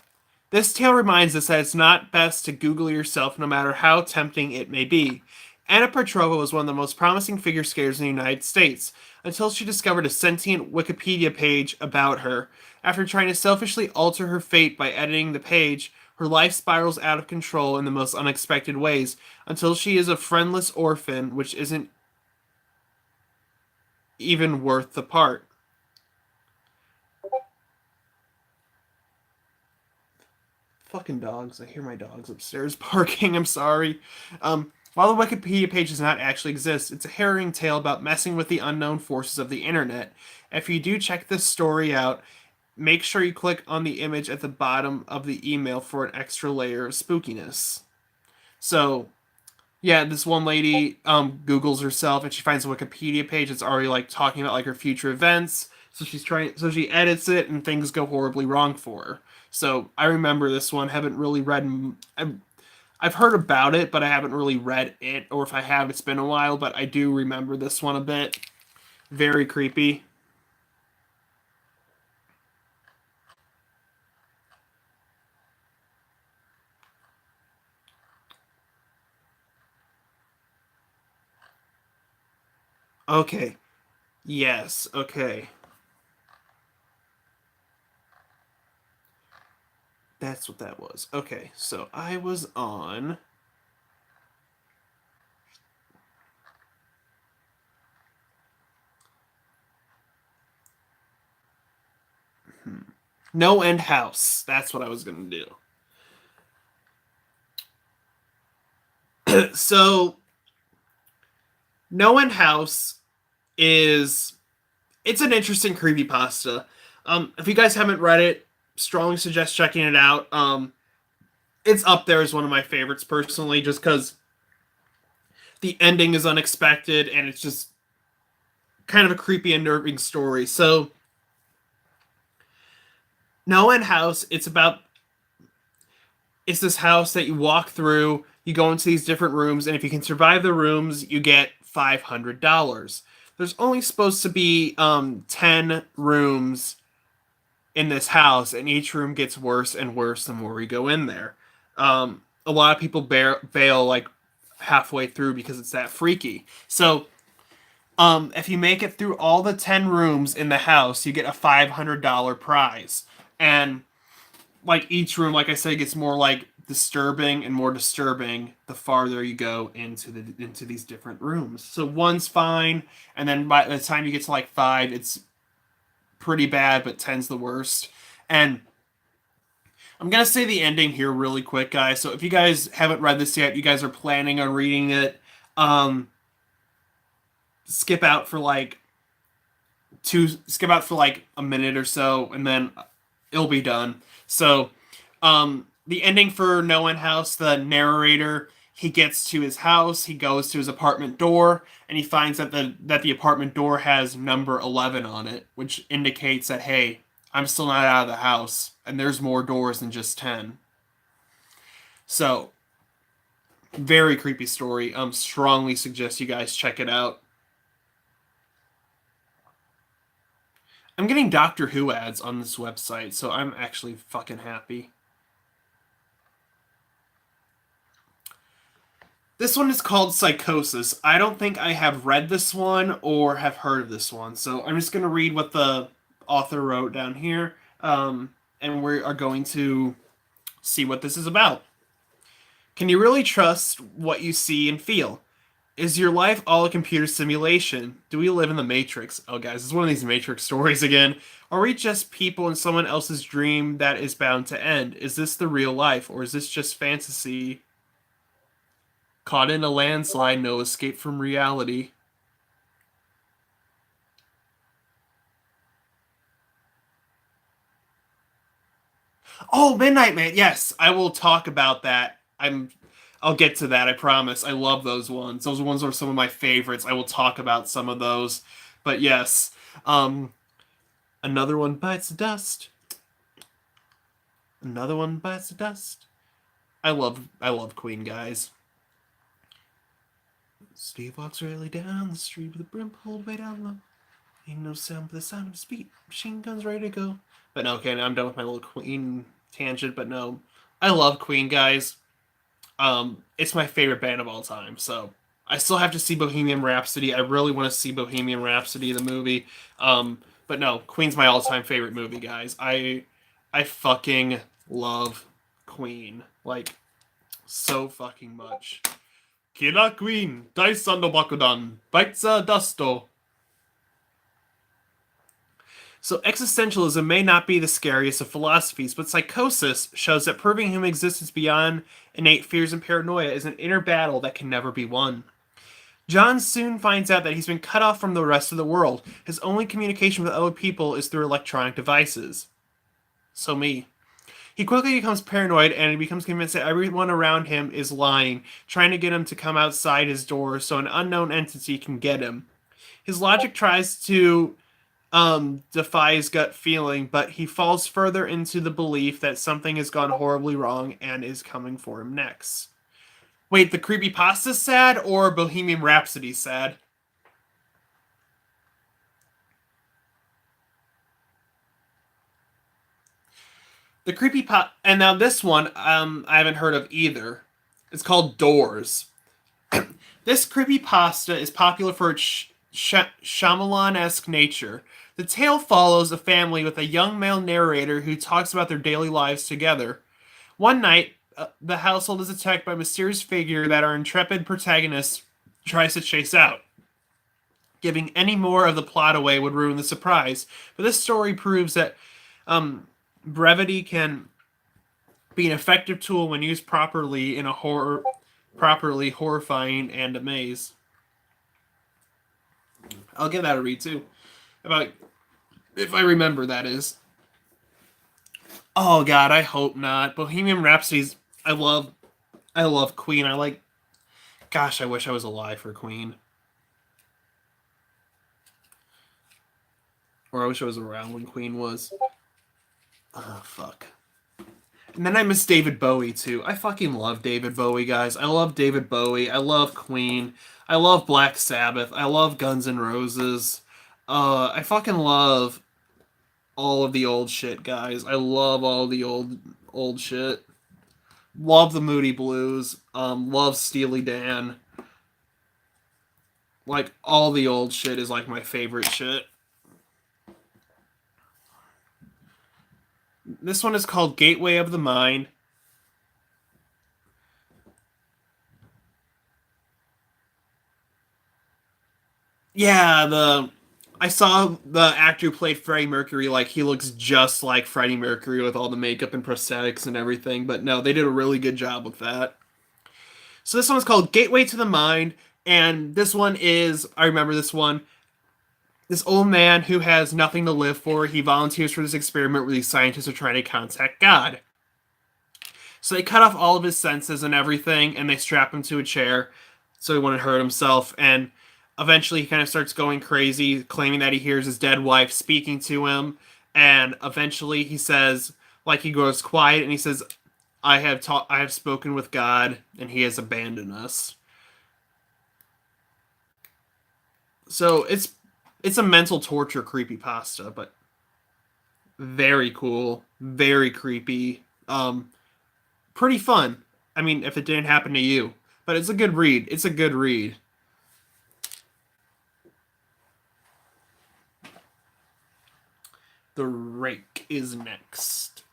This tale reminds us that it's not best to Google yourself no matter how tempting it may be. Anna Petrova was one of the most promising figure skaters in the United States until she discovered a sentient Wikipedia page about her. After trying to selfishly alter her fate by editing the page, her life spirals out of control in the most unexpected ways until she is a friendless orphan, which isn't even worth the part. Fucking dogs. I hear my dogs upstairs barking. I'm sorry. While the Wikipedia page does not actually exist, it's a harrowing tale about messing with the unknown forces of the internet. If you do check this story out, make sure you click on the image at the bottom of the email for an extra layer of spookiness. So, yeah, this one lady Googles herself and she finds a Wikipedia page that's already like talking about like her future events. So she edits it and things go horribly wrong for her. So I remember this one. Haven't really read. I've heard about it, but I haven't really read it. Or if I have, it's been a while. But I do remember this one a bit. Very creepy. Okay. Yes. Okay. That's what that was. Okay. So I was on. No End House. That's what I was gonna do. So No End House is it's an interesting creepypasta. If you guys haven't read it, strongly suggest checking it out. It's up there as one of my favorites personally, just because the ending is unexpected and it's just kind of a creepy, unnerving story. So, No End House, it's this house that you walk through. You go into these different rooms, and if you can survive the rooms, you get $500. There's only supposed to be 10 rooms in this house, and each room gets worse and worse the more we go in there. A lot of people bail like halfway through because it's that freaky. So, if you make it through all the 10 rooms in the house, you get a $500 prize. And like each room, like I said, gets more like disturbing and more disturbing the farther you go into these different rooms. So one's fine, and then by the time you get to like five, it's pretty bad, but ten's the worst. And I'm gonna say the ending here really quick, guys. So if you guys haven't read this yet, you guys are planning on reading it, um, skip out for like skip out for like a minute or so, and then it'll be done. So, the ending for No End House, the narrator, he gets to his house, he goes to his apartment door, and he finds that the apartment door has number 11 on it, which indicates that hey, I'm still not out of the house, and there's more doors than just 10. So, very creepy story. Strongly suggest you guys check it out. I'm getting Doctor Who ads on this website, so I'm actually fucking happy. This one is called Psychosis. I don't think I have read this one or have heard of this one, so I'm just going to read what the author wrote down here, and we are going to see what this is about. Can you really trust what you see and feel? Is your life all a computer simulation? Do we live in the Matrix? Oh, guys, it's one of these Matrix stories again. Are we just people in someone else's dream that is bound to end? Is this the real life, or is this just fantasy? Caught in a landslide, no escape from reality. Oh, Midnight Man. Yes, I will talk about that. I'll get to that, I promise. I love those ones. Those ones are some of my favorites. I will talk about some of those. But yes, another one bites the dust. Another one bites the dust. I love Queen, guys. Steve walks really down the street with a brim pulled way down low. Ain't no sound but the sound of speed. Machine guns ready to go. But no, okay, now I'm done with my little Queen tangent, but no, I love Queen, guys. It's my favorite band of all time. So I still have to see Bohemian Rhapsody. I really want to see Bohemian Rhapsody, the movie. But no, Queen's my all-time favorite movie, guys. I fucking love Queen, like, so fucking much. Killer Queen, Daisando Bakudan, Baitza Dusto. So existentialism may not be the scariest of philosophies, but psychosis shows that proving human existence beyond innate fears and paranoia is an inner battle that can never be won. John soon finds out that he's been cut off from the rest of the world. His only communication with other people is through electronic devices. So me. He quickly becomes paranoid and he becomes convinced that everyone around him is lying, trying to get him to come outside his door so an unknown entity can get him. His logic tries to defy his gut feeling, but he falls further into the belief that something has gone horribly wrong and is coming for him next. Wait, the Creepypasta's sad or Bohemian Rhapsody's sad? The Creepypasta, and now this one, I haven't heard of either. It's called Doors. This Creepypasta is popular for its Shyamalan-esque nature. The tale follows a family with a young male narrator who talks about their daily lives together. One night, the household is attacked by a mysterious figure that our intrepid protagonist tries to chase out. Giving any more of the plot away would ruin the surprise, but this story proves that brevity can be an effective tool when used properly in a properly horrifying and a maze. I'll give that a read too. If I remember, that is. Oh god, I hope not. Bohemian Rhapsody's I love Queen. Gosh, I wish I was alive for Queen. Or I wish I was around when Queen was. Oh fuck. And then I miss David Bowie too. I fucking love David Bowie, guys. I love David Bowie. I love Queen. I love Black Sabbath. I love Guns N' Roses. I fucking love all of the old shit, guys. I love all the old shit. Love the Moody Blues. Love Steely Dan. Like, all the old shit is like my favorite shit. This one is called Gateway of the Mind. Yeah, I saw the actor who played Freddie Mercury, like, he looks just like Freddie Mercury with all the makeup and prosthetics and everything, but no, they did a really good job with that. So this one's called Gateway to the Mind, and this one is, I remember this one, this old man who has nothing to live for, he volunteers for this experiment where these scientists are trying to contact God. So they cut off all of his senses and everything, and they strap him to a chair so he wouldn't hurt himself, and eventually he kind of starts going crazy, claiming that he hears his dead wife speaking to him, and eventually he says, like, he goes quiet and he says, I have spoken with God and he has abandoned us. So it's a mental torture creepypasta, but very cool, very creepy, pretty fun. I mean, if it didn't happen to you, but it's a good read. It's a good read. The Rake is next.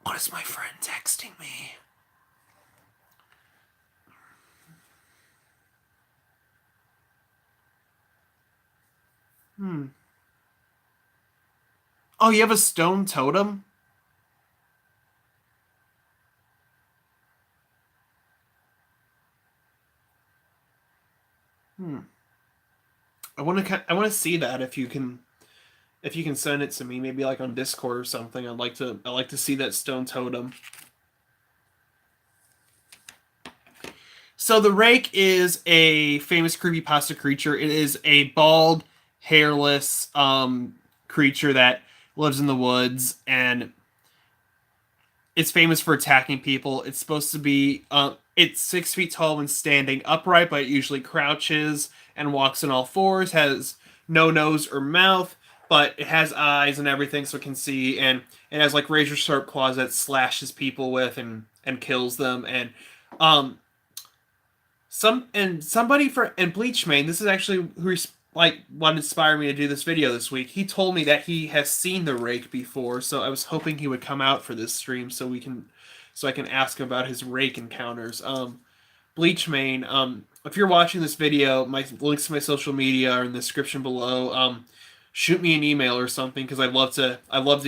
What is my friend texting me? Oh, you have a stone totem? I want to see that if you can send it to me, maybe like on Discord or something. I like to see that stone totem. So the Rake is a famous creepypasta creature. It is a bald, hairless creature that lives in the woods, and it's famous for attacking people. It's supposed to be It's 6 feet tall when standing upright, but it usually crouches and walks on all fours. Has no nose or mouth, but it has eyes and everything, so it can see. And it has like razor sharp claws that slashes people with and kills them. And um, somebody for and Bleachmane. This is actually who like what inspired me to do this video this week. He told me that he has seen the rake before, so I was hoping he would come out for this stream so I can ask him about his rake encounters. Bleachmane, if you're watching this video, my links to my social media are in the description below. Shoot me an email or something because I'd love to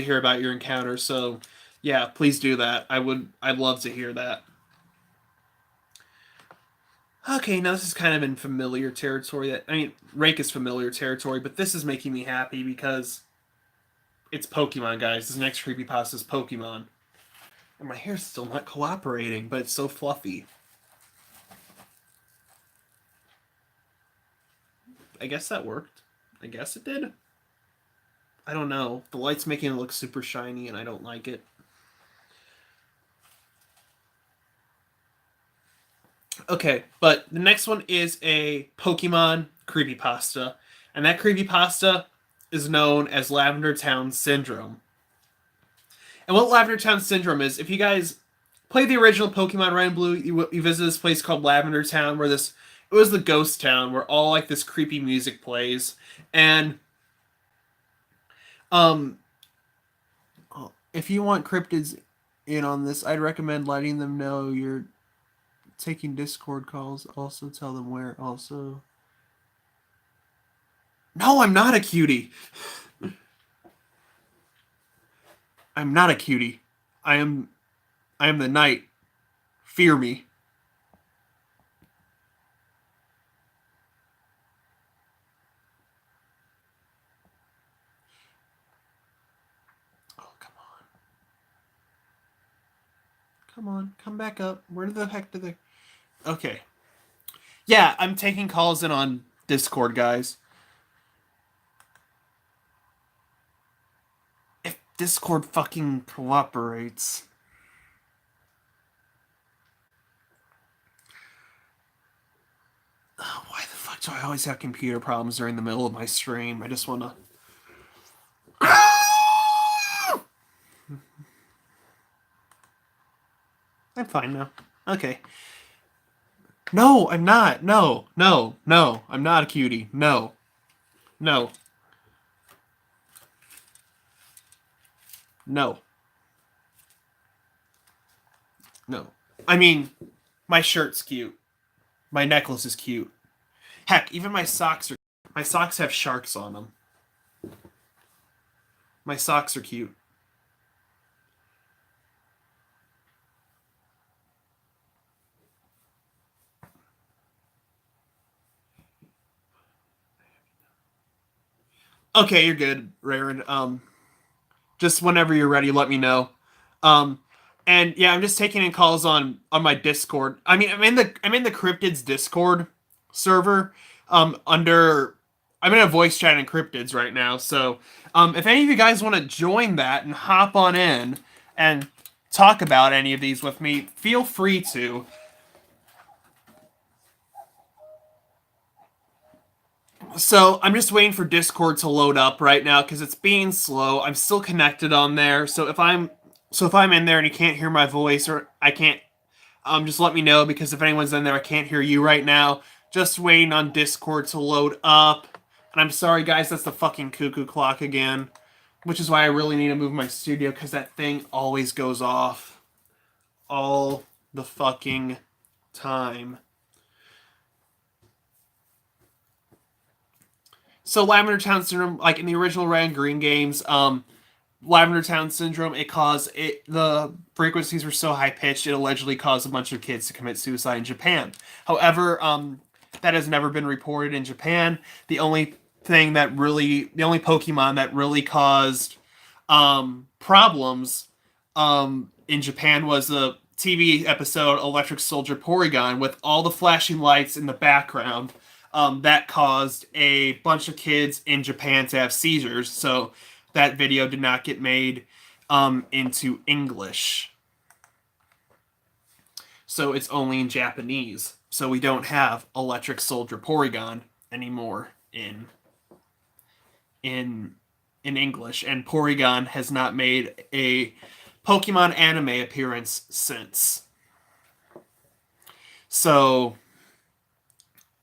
hear about your encounters. So yeah, please do that. I'd love to hear that. Okay, now this is kind of in familiar territory. Rake is familiar territory, but this is making me happy because it's Pokemon, guys. This next creepypasta is Pokemon. And my hair's still not cooperating, but it's so fluffy. I guess that worked. I guess it did. I don't know. The light's making it look super shiny, and I don't like it. Okay, but the next one is a Pokemon creepypasta, and that creepypasta is known as Lavender Town Syndrome. And what Lavender Town Syndrome is, if you guys play the original Pokemon Red and Blue, you visit this place called Lavender Town, where it was the ghost town where all like this creepy music plays, and if you want cryptids in on this, I'd recommend letting them know you're taking Discord calls. Also tell them where. Also, no, I'm not a cutie. I'm not a cutie. I am the knight. Fear me. Oh, come on. Come on, come back up. Where the heck did they... Okay. Yeah, I'm taking calls in on Discord, guys. If Discord fucking cooperates. Oh, why the fuck do I always have computer problems during the middle of my stream? I just wanna... I'm fine now. Okay. No, I'm not. No, no, no. I'm not a cutie. No. No. No. No. I mean, my shirt's cute. My necklace is cute. Heck, even my socks are... My socks have sharks on them. My socks are cute. Okay, you're good, Raren. Just whenever you're ready, let me know. And yeah, I'm just taking in calls on my Discord. I mean, I'm in the Cryptids Discord server. I'm in a voice chat in Cryptids right now. So, if any of you guys want to join that and hop on in and talk about any of these with me, feel free to. So I'm just waiting for Discord to load up right now because it's being slow. I'm still connected on there. So if I'm in there and you can't hear my voice or I can't, just let me know because if anyone's in there, I can't hear you right now. Just waiting on Discord to load up. And I'm sorry, guys, that's the fucking cuckoo clock again, which is why I really need to move my studio because that thing always goes off all the fucking time. So Lavender Town Syndrome, like in the original Red and Green games, Lavender Town Syndrome, the frequencies were so high pitched it allegedly caused a bunch of kids to commit suicide in Japan. However, that has never been reported in Japan. The only Pokemon that really caused problems in Japan was the TV episode Electric Soldier Porygon with all the flashing lights in the background. That caused a bunch of kids in Japan to have seizures, so that video did not get made into English. so it's only in Japanese. So we don't have Electric Soldier Porygon anymore in in English, and Porygon has not made a Pokemon anime appearance since. So,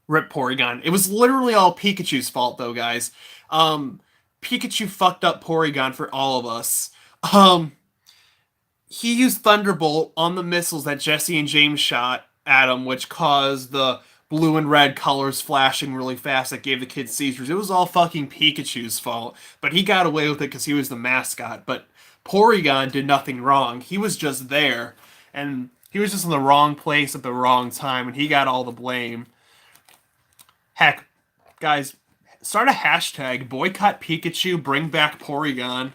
rip Porygon. It was literally all Pikachu's fault, though, guys. Pikachu fucked up Porygon for all of us. He used Thunderbolt on the missiles that Jesse and James shot at him, which caused the blue and red colors flashing really fast that gave the kids seizures. It was all fucking Pikachu's fault, but he got away with it because he was the mascot. But Porygon did nothing wrong. He was just there, and he was just in the wrong place at the wrong time, and he got all the blame. Heck, guys, start a hashtag, boycott Pikachu, bring back Porygon.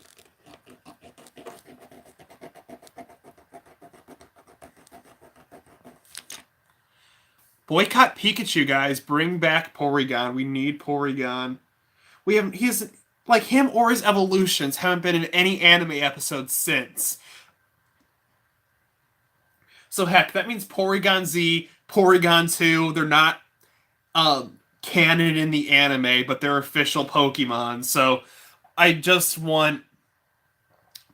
Boycott Pikachu, guys. Bring back Porygon. We need Porygon. He's like him or his evolutions haven't been in any anime episode since. So heck, that means Porygon Z, Porygon 2, they're not canon in the anime, but they're official Pokemon. So I just want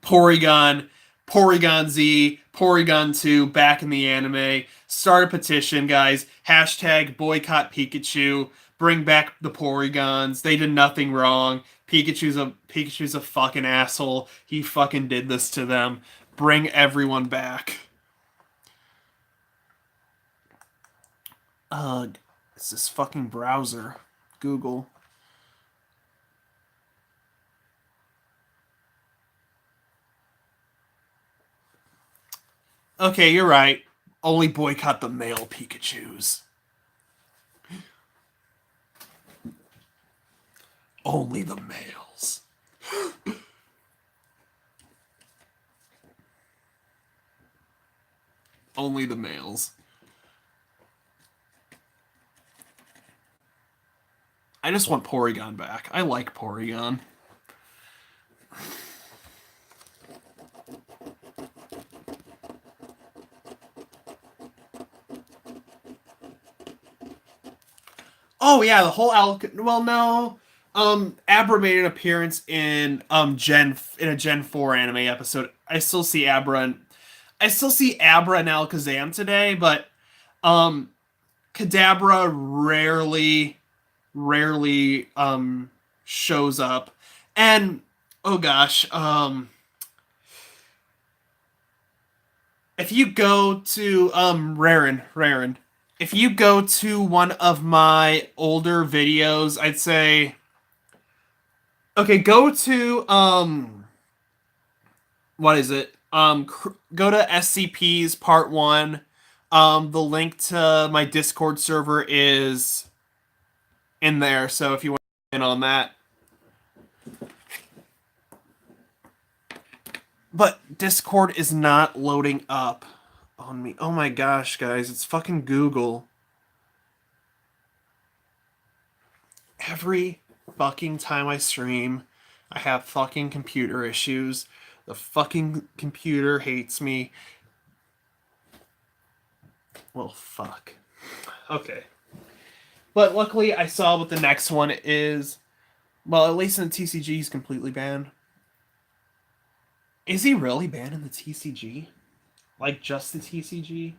Porygon, Porygon Z, Porygon 2 back in the anime. Start a petition, guys. Hashtag boycott Pikachu. Bring back the Porygons. They did nothing wrong. Pikachu's a fucking asshole. He fucking did this to them. Bring everyone back. It's this fucking browser. Google. Okay, you're right. Only boycott the male Pikachus. Only the males. Only the males. I just want Porygon back. I like Porygon. Oh yeah, the whole well no. Abra made an appearance in a Gen 4 anime episode. I still see Abra and Alakazam today, but Kadabra rarely shows up. And oh gosh, if you go to Raren, if you go to one of my older videos, I'd say okay, go to what is it? Go to SCP's part 1. The link to my Discord server is in there, so if you want in on that. But Discord is not loading up on me. Oh my gosh, guys, it's fucking Google. Every fucking time I stream, I have fucking computer issues. The fucking computer hates me. Well, fuck. Okay. But luckily, I saw what the next one is. Well, at least in the TCG, he's completely banned. Is he really banned in the TCG? Like, just the TCG?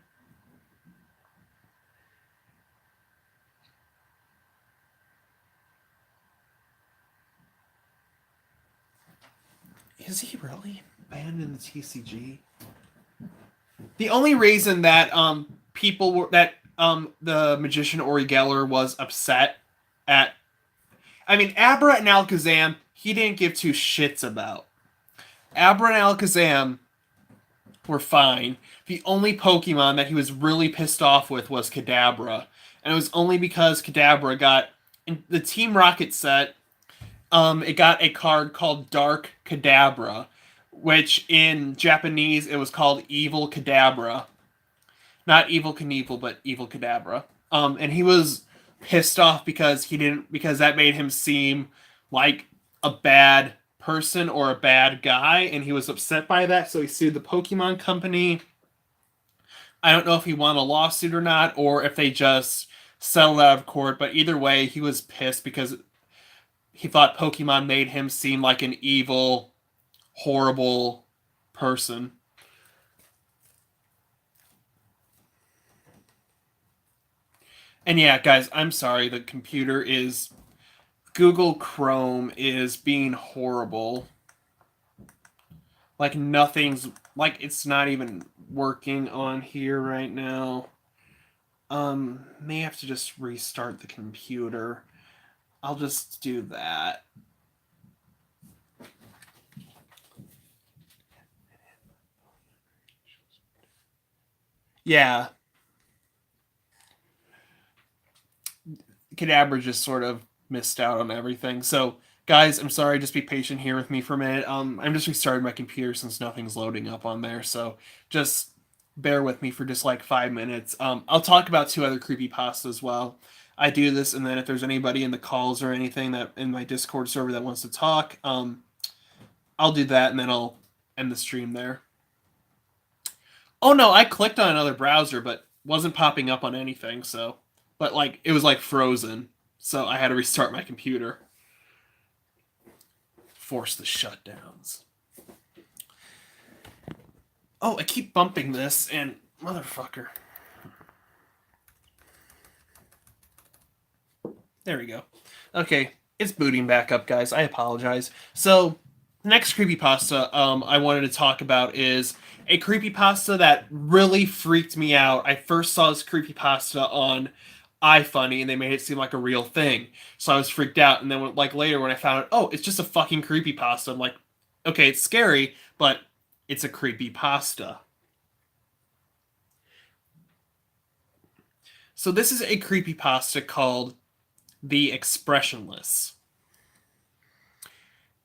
Is he really banned in the TCG? The only reason that people were the magician Ori Geller was upset at, I mean, Abra and Alakazam, he didn't give two shits about. Abra and Alakazam were fine. The only Pokemon that he was really pissed off with was Kadabra, and it was only because Kadabra got in the Team Rocket set. It got a card called Dark Kadabra, which in Japanese it was called Evil Kadabra. Not Evil Knievel, but Evil Kadabra. And he was pissed off because that made him seem like a bad person or a bad guy, and he was upset by that, so he sued the Pokemon Company. I don't know if he won a lawsuit or not, or if they just settled out of court, but either way, he was pissed because he thought Pokemon made him seem like an evil, horrible person. And yeah, guys, I'm sorry, the computer is. Google Chrome is being horrible. Like, nothing's. Like, it's not even working on here right now. May have to just restart the computer. I'll just do that. Yeah. Kadabra just sort of missed out on everything. So, guys, I'm sorry. Just be patient here with me for a minute. I'm just restarting my computer since nothing's loading up on there. So, just bear with me for just like 5 minutes. I'll talk about two other creepypastas as well. I do this, and then if there's anybody in the calls or anything that in my Discord server that wants to talk, I'll do that, and then I'll end the stream there. Oh no, I clicked on another browser, but wasn't popping up on anything. So, but like it was like frozen, so I had to restart my computer. Force the shutdowns. Oh, I keep bumping this, and motherfucker. There we go. Okay, it's booting back up, guys. I apologize. So, next creepypasta I wanted to talk about is a creepypasta that really freaked me out. I first saw this creepypasta on iFunny, and they made it seem like a real thing. So I was freaked out, and then like later when I found out, oh, it's just a fucking creepypasta. I'm like, okay, it's scary, but it's a creepypasta. So this is a creepypasta called The Expressionless.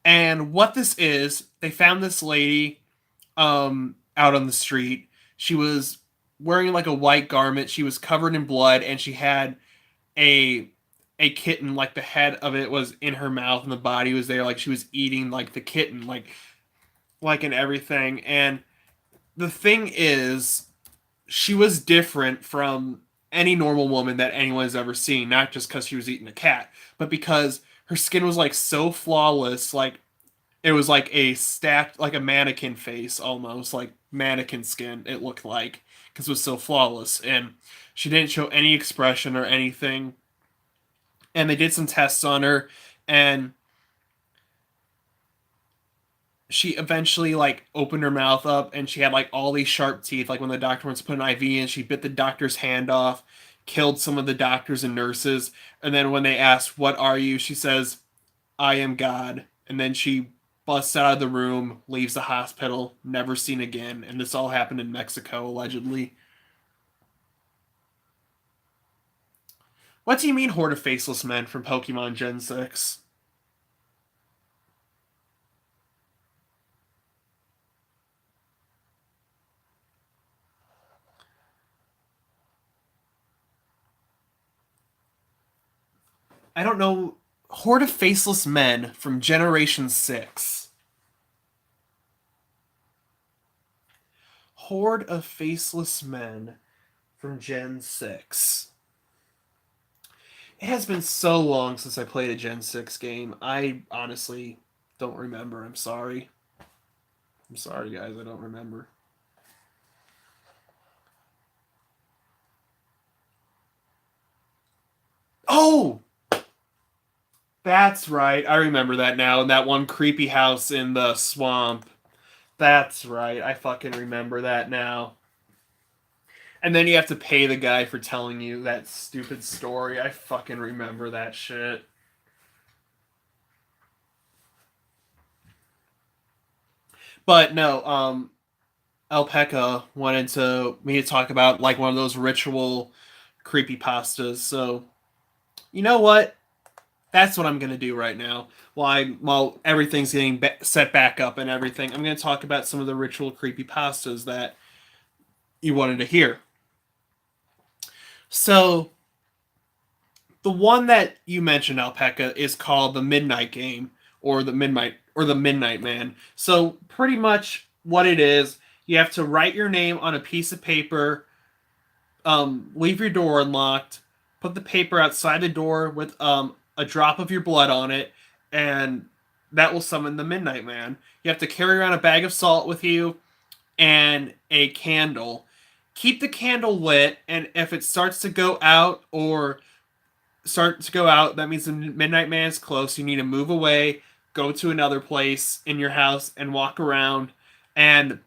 And what this is, they found this lady out on the street. She was wearing like a white garment. She was covered in blood, and she had a a kitten. Like the head of it was in her mouth, and the body was there. Like she was eating like the kitten, like and everything. And the thing is, she was different from any normal woman that anyone has ever seen. Not just because she was eating a cat, but because her skin was like so flawless. Like it was like a stacked, like a mannequin face almost, like mannequin skin, it looked like, because it was so flawless. And she didn't show any expression or anything. And they did some tests on her, and she eventually like opened her mouth up, and she had like all these sharp teeth. Like when the doctor wants to put an IV in, she bit the doctor's hand off, killed some of the doctors and nurses. And then when they asked, "What are you?" she says, "I am God." And then she busts out of the room, leaves the hospital, never seen again. And this all happened in Mexico, allegedly. What do you mean, Horde of Faceless Men from Pokemon Gen 6? I don't know. Horde of Faceless Men from Generation 6. Horde of Faceless Men from Gen 6. It has been so long since I played a Gen 6 game. I honestly don't remember. I'm sorry. I'm sorry, guys. I don't remember. Oh! That's right. I remember that now. And that one creepy house in the swamp. That's right. I fucking remember that now. And then you have to pay the guy for telling you that stupid story. I fucking remember that shit. But no, Alpaca wanted me to talk about like one of those ritual creepy pastas. So you know what? That's what I'm gonna do right now. While everything's getting set back up and everything, I'm gonna talk about some of the ritual creepy pastas that you wanted to hear. So the one that you mentioned, Alpaca, is called the Midnight Game, or the Midnight Man. So pretty much what it is, you have to write your name on a piece of paper leave your door unlocked, put the paper outside the door with a drop of your blood on it, and that will summon the Midnight Man. You have to carry around a bag of salt with you and a candle. Keep the candle lit, and if it starts to go out that means the Midnight Man is close. You need to move away, go to another place in your house, and walk around. And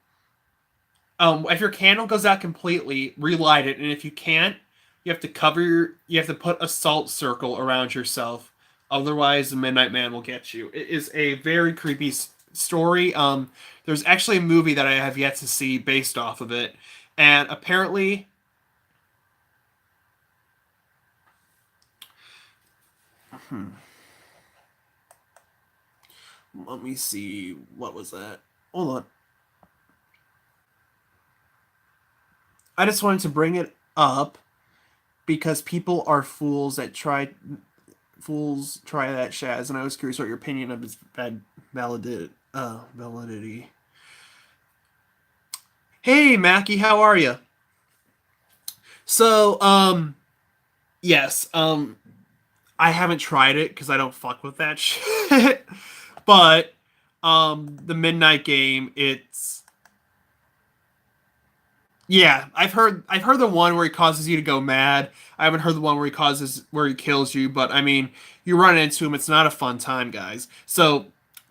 if your candle goes out completely, relight it, and if you can't, you have to put a salt circle around yourself. Otherwise, the Midnight Man will get you. It is a very creepy story. There's actually a movie that I have yet to see based off of it, and apparently, let me see, what was that? Hold on. I just wanted to bring it up because people are fools try that Shaz, and I was curious what your opinion of his validity. Hey Mackie, how are you? So, yes, I haven't tried it because I don't fuck with that shit. But, the Midnight Game, it's yeah, I've heard the one where he causes you to go mad. I haven't heard the one where he kills you, but I mean, you run into him, it's not a fun time, guys. So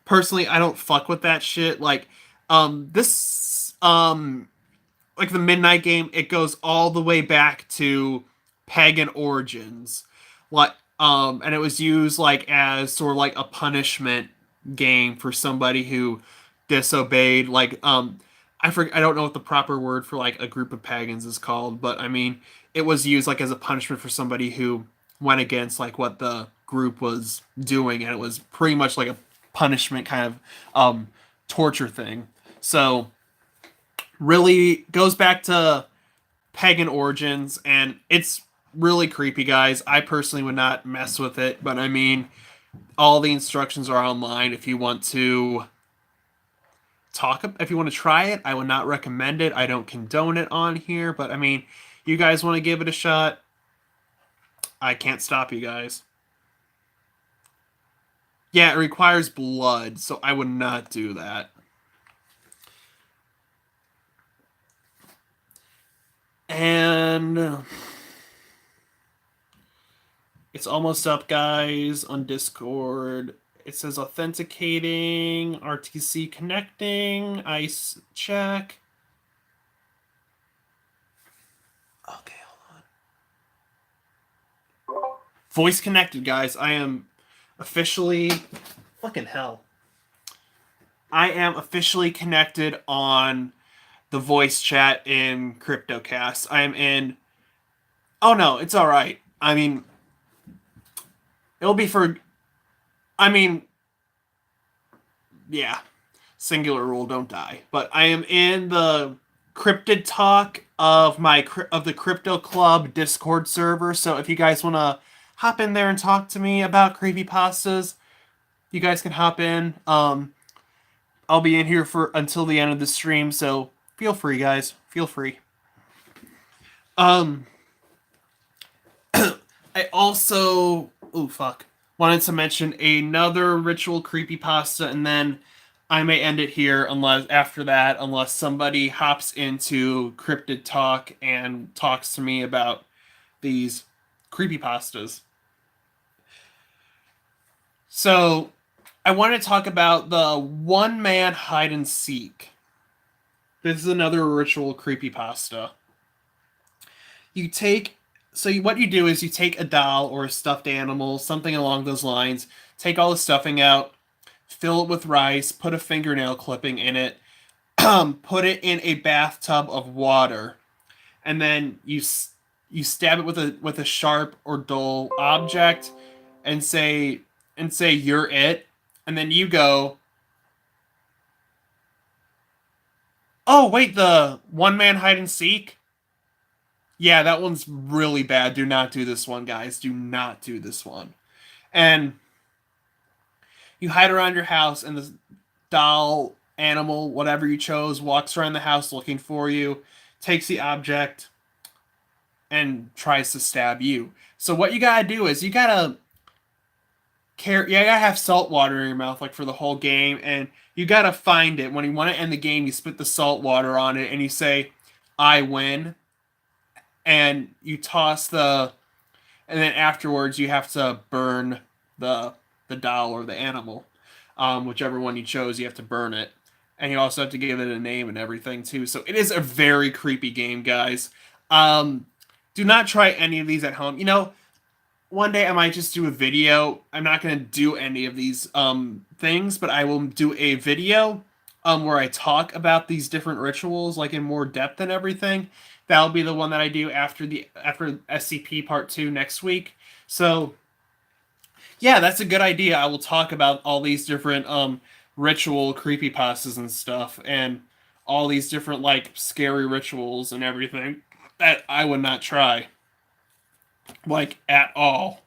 personally, I don't fuck with that shit. This like the Midnight Game, it goes all the way back to pagan origins. And it was used like as sort of like a punishment game for somebody who disobeyed I don't know what the proper word for like a group of pagans is called, but I mean it was used like as a punishment for somebody who went against like what the group was doing, and it was pretty much like a punishment kind of torture thing. So really goes back to pagan origins, and it's really creepy, guys. I personally would not mess with it, but I mean all the instructions are online if you want to if you want to try it. I would not recommend it. I don't condone it on here, but I mean, you guys want to give it a shot, I can't stop you guys. Yeah, it requires blood, so I would not do that. And it's almost up, guys, on Discord. It says authenticating, RTC connecting, ICE check. Okay, hold on. Voice connected, guys. I am officially fucking hell. I am officially connected on the voice chat in Cryptocast. I am in. Oh no, it's all right. I mean, it'll be for. I mean, yeah, singular rule, don't die. But I am in the cryptid talk of the Crypto Club Discord server. So if you guys want to hop in there and talk to me about creepypastas, you guys can hop in. I'll be in here for until the end of the stream, so feel free, guys. Feel free. Um, I also wanted to mention another ritual creepypasta, and then I may end it here unless somebody hops into Cryptid Talk and talks to me about these creepypastas. So, I want to talk about the one man hide and seek. This is another ritual creepypasta. What you do is you take a doll or a stuffed animal, something along those lines, take all the stuffing out, fill it with rice, put a fingernail clipping in it, put it in a bathtub of water, and then you stab it with a sharp or dull object, and say you're it, and then you go, oh wait, the one man hide and seek. Yeah, that one's really bad. Do not do this one, guys. Do not do this one. And you hide around your house, and the doll, animal, whatever you chose, walks around the house looking for you, takes the object, and tries to stab you. So what you gotta do is you gotta have salt water in your mouth like for the whole game, and you gotta find it. When you want to end the game, you spit the salt water on it and you say, "I win," and you toss and then afterwards you have to burn the doll or the animal, whichever one you chose. You have to burn it, and you also have to give it a name and everything too. So it is a very creepy game, guys. Do not try any of these at home. One day I might just do a video. I'm not going to do any of these things, but I will do a video where I talk about these different rituals like in more depth and everything. That'll be the one that I do after SCP Part 2 next week. So yeah, that's a good idea. I will talk about all these different ritual creepypastas and stuff, and all these different like scary rituals and everything that I would not try. Like, at all.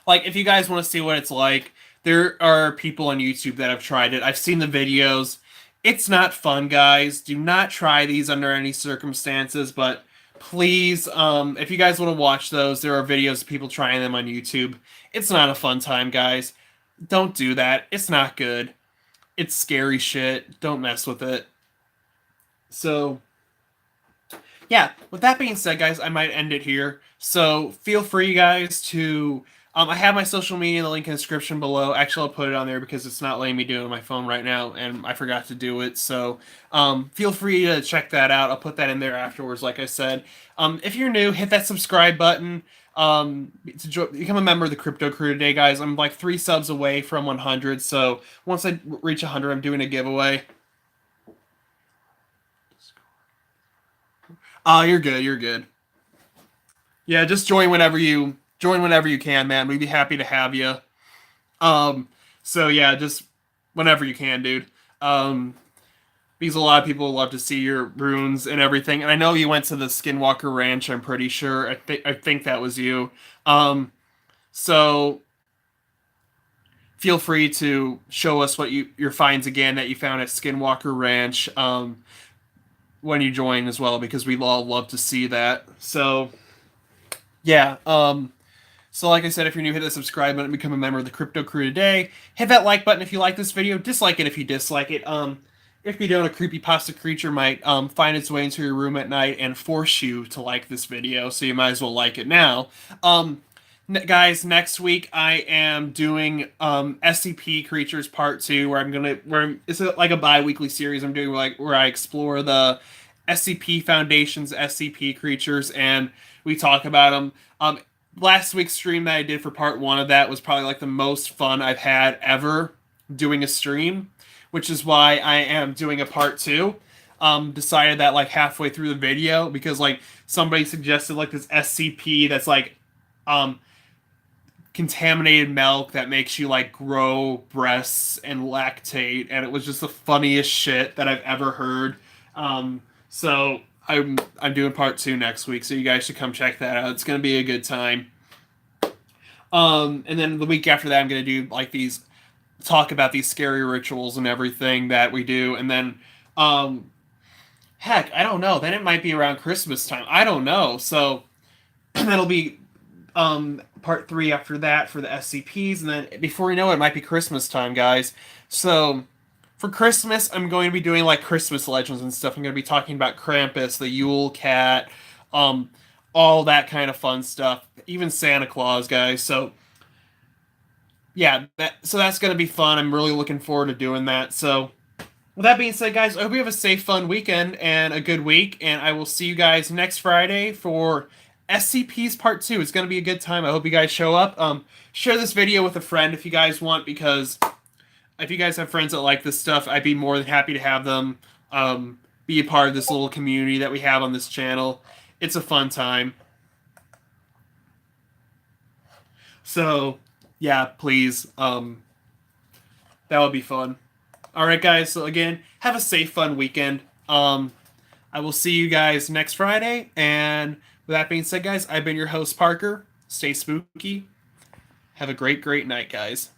Like, if you guys want to see what it's like, there are people on YouTube that have tried it. I've seen the videos. It's not fun, guys. Do not try these under any circumstances, but please, if you guys want to watch those, there are videos of people trying them on YouTube. It's not a fun time, guys. Don't do that. It's not good. It's scary shit. Don't mess with it. So yeah, with that being said, guys, I might end it here. So feel free, guys, to... I have my social media in the link in the description below. Actually, I'll put it on there because it's not letting me do it on my phone right now, and I forgot to do it. So feel free to check that out. I'll put that in there afterwards, like I said. If you're new, hit that subscribe button. Become a member of the Crypto Crew today, guys. I'm like 3 subs away from 100, so once I reach 100, I'm doing a giveaway. Oh, you're good. You're good. Yeah, just join whenever you can, man. We'd be happy to have you. So yeah, just whenever you can, dude. Because a lot of people love to see your runes and everything. And I know you went to the Skinwalker Ranch. I'm pretty sure. I think that was you. So feel free to show us what your finds again that you found at Skinwalker Ranch. When you join as well, because we all love to see that. So yeah, so like I said, if you're new, hit the subscribe button, become a member of the Crypto Crew today. Hit that like button if you like this video, dislike it if you dislike it. If you don't, a creepypasta creature might find its way into your room at night and force you to like this video, so you might as well like it now. Guys, next week I am doing SCP Creatures Part 2, where it's like a bi-weekly series I'm doing where I explore the SCP Foundation's SCP creatures and we talk about them. Last week's stream that I did for Part 1 of that was probably like the most fun I've had ever doing a stream, which is why I am doing a Part 2. Decided that like halfway through the video because like somebody suggested like this SCP that's like contaminated milk that makes you like grow breasts and lactate, and it was just the funniest shit that I've ever heard. So I'm doing Part 2 next week, so you guys should come check that out. It's gonna be a good time. And then the week after that, I'm gonna do like talk about these scary rituals and everything that we do, and then heck, I don't know. Then it might be around Christmas time. I don't know. So that'll be Part 3 after that for the SCPs, and then before you know it, it might be Christmas time, guys. So for Christmas, I'm going to be doing like Christmas legends and stuff. I'm going to be talking about Krampus, the Yule Cat, all that kind of fun stuff, even Santa Claus, guys. So yeah, that's going to be fun. I'm really looking forward to doing that. So with that being said, guys, I hope you have a safe, fun weekend and a good week, and I will see you guys next Friday for SCP's Part 2. It's going to be a good time. I hope you guys show up. Share this video with a friend if you guys want, because if you guys have friends that like this stuff, I'd be more than happy to have them be a part of this little community that we have on this channel. It's a fun time. So, yeah, please. That would be fun. Alright, guys. So, again, have a safe, fun weekend. I will see you guys next Friday, and with that being said, guys, I've been your host, Parker. Stay spooky. Have a great, great night, guys.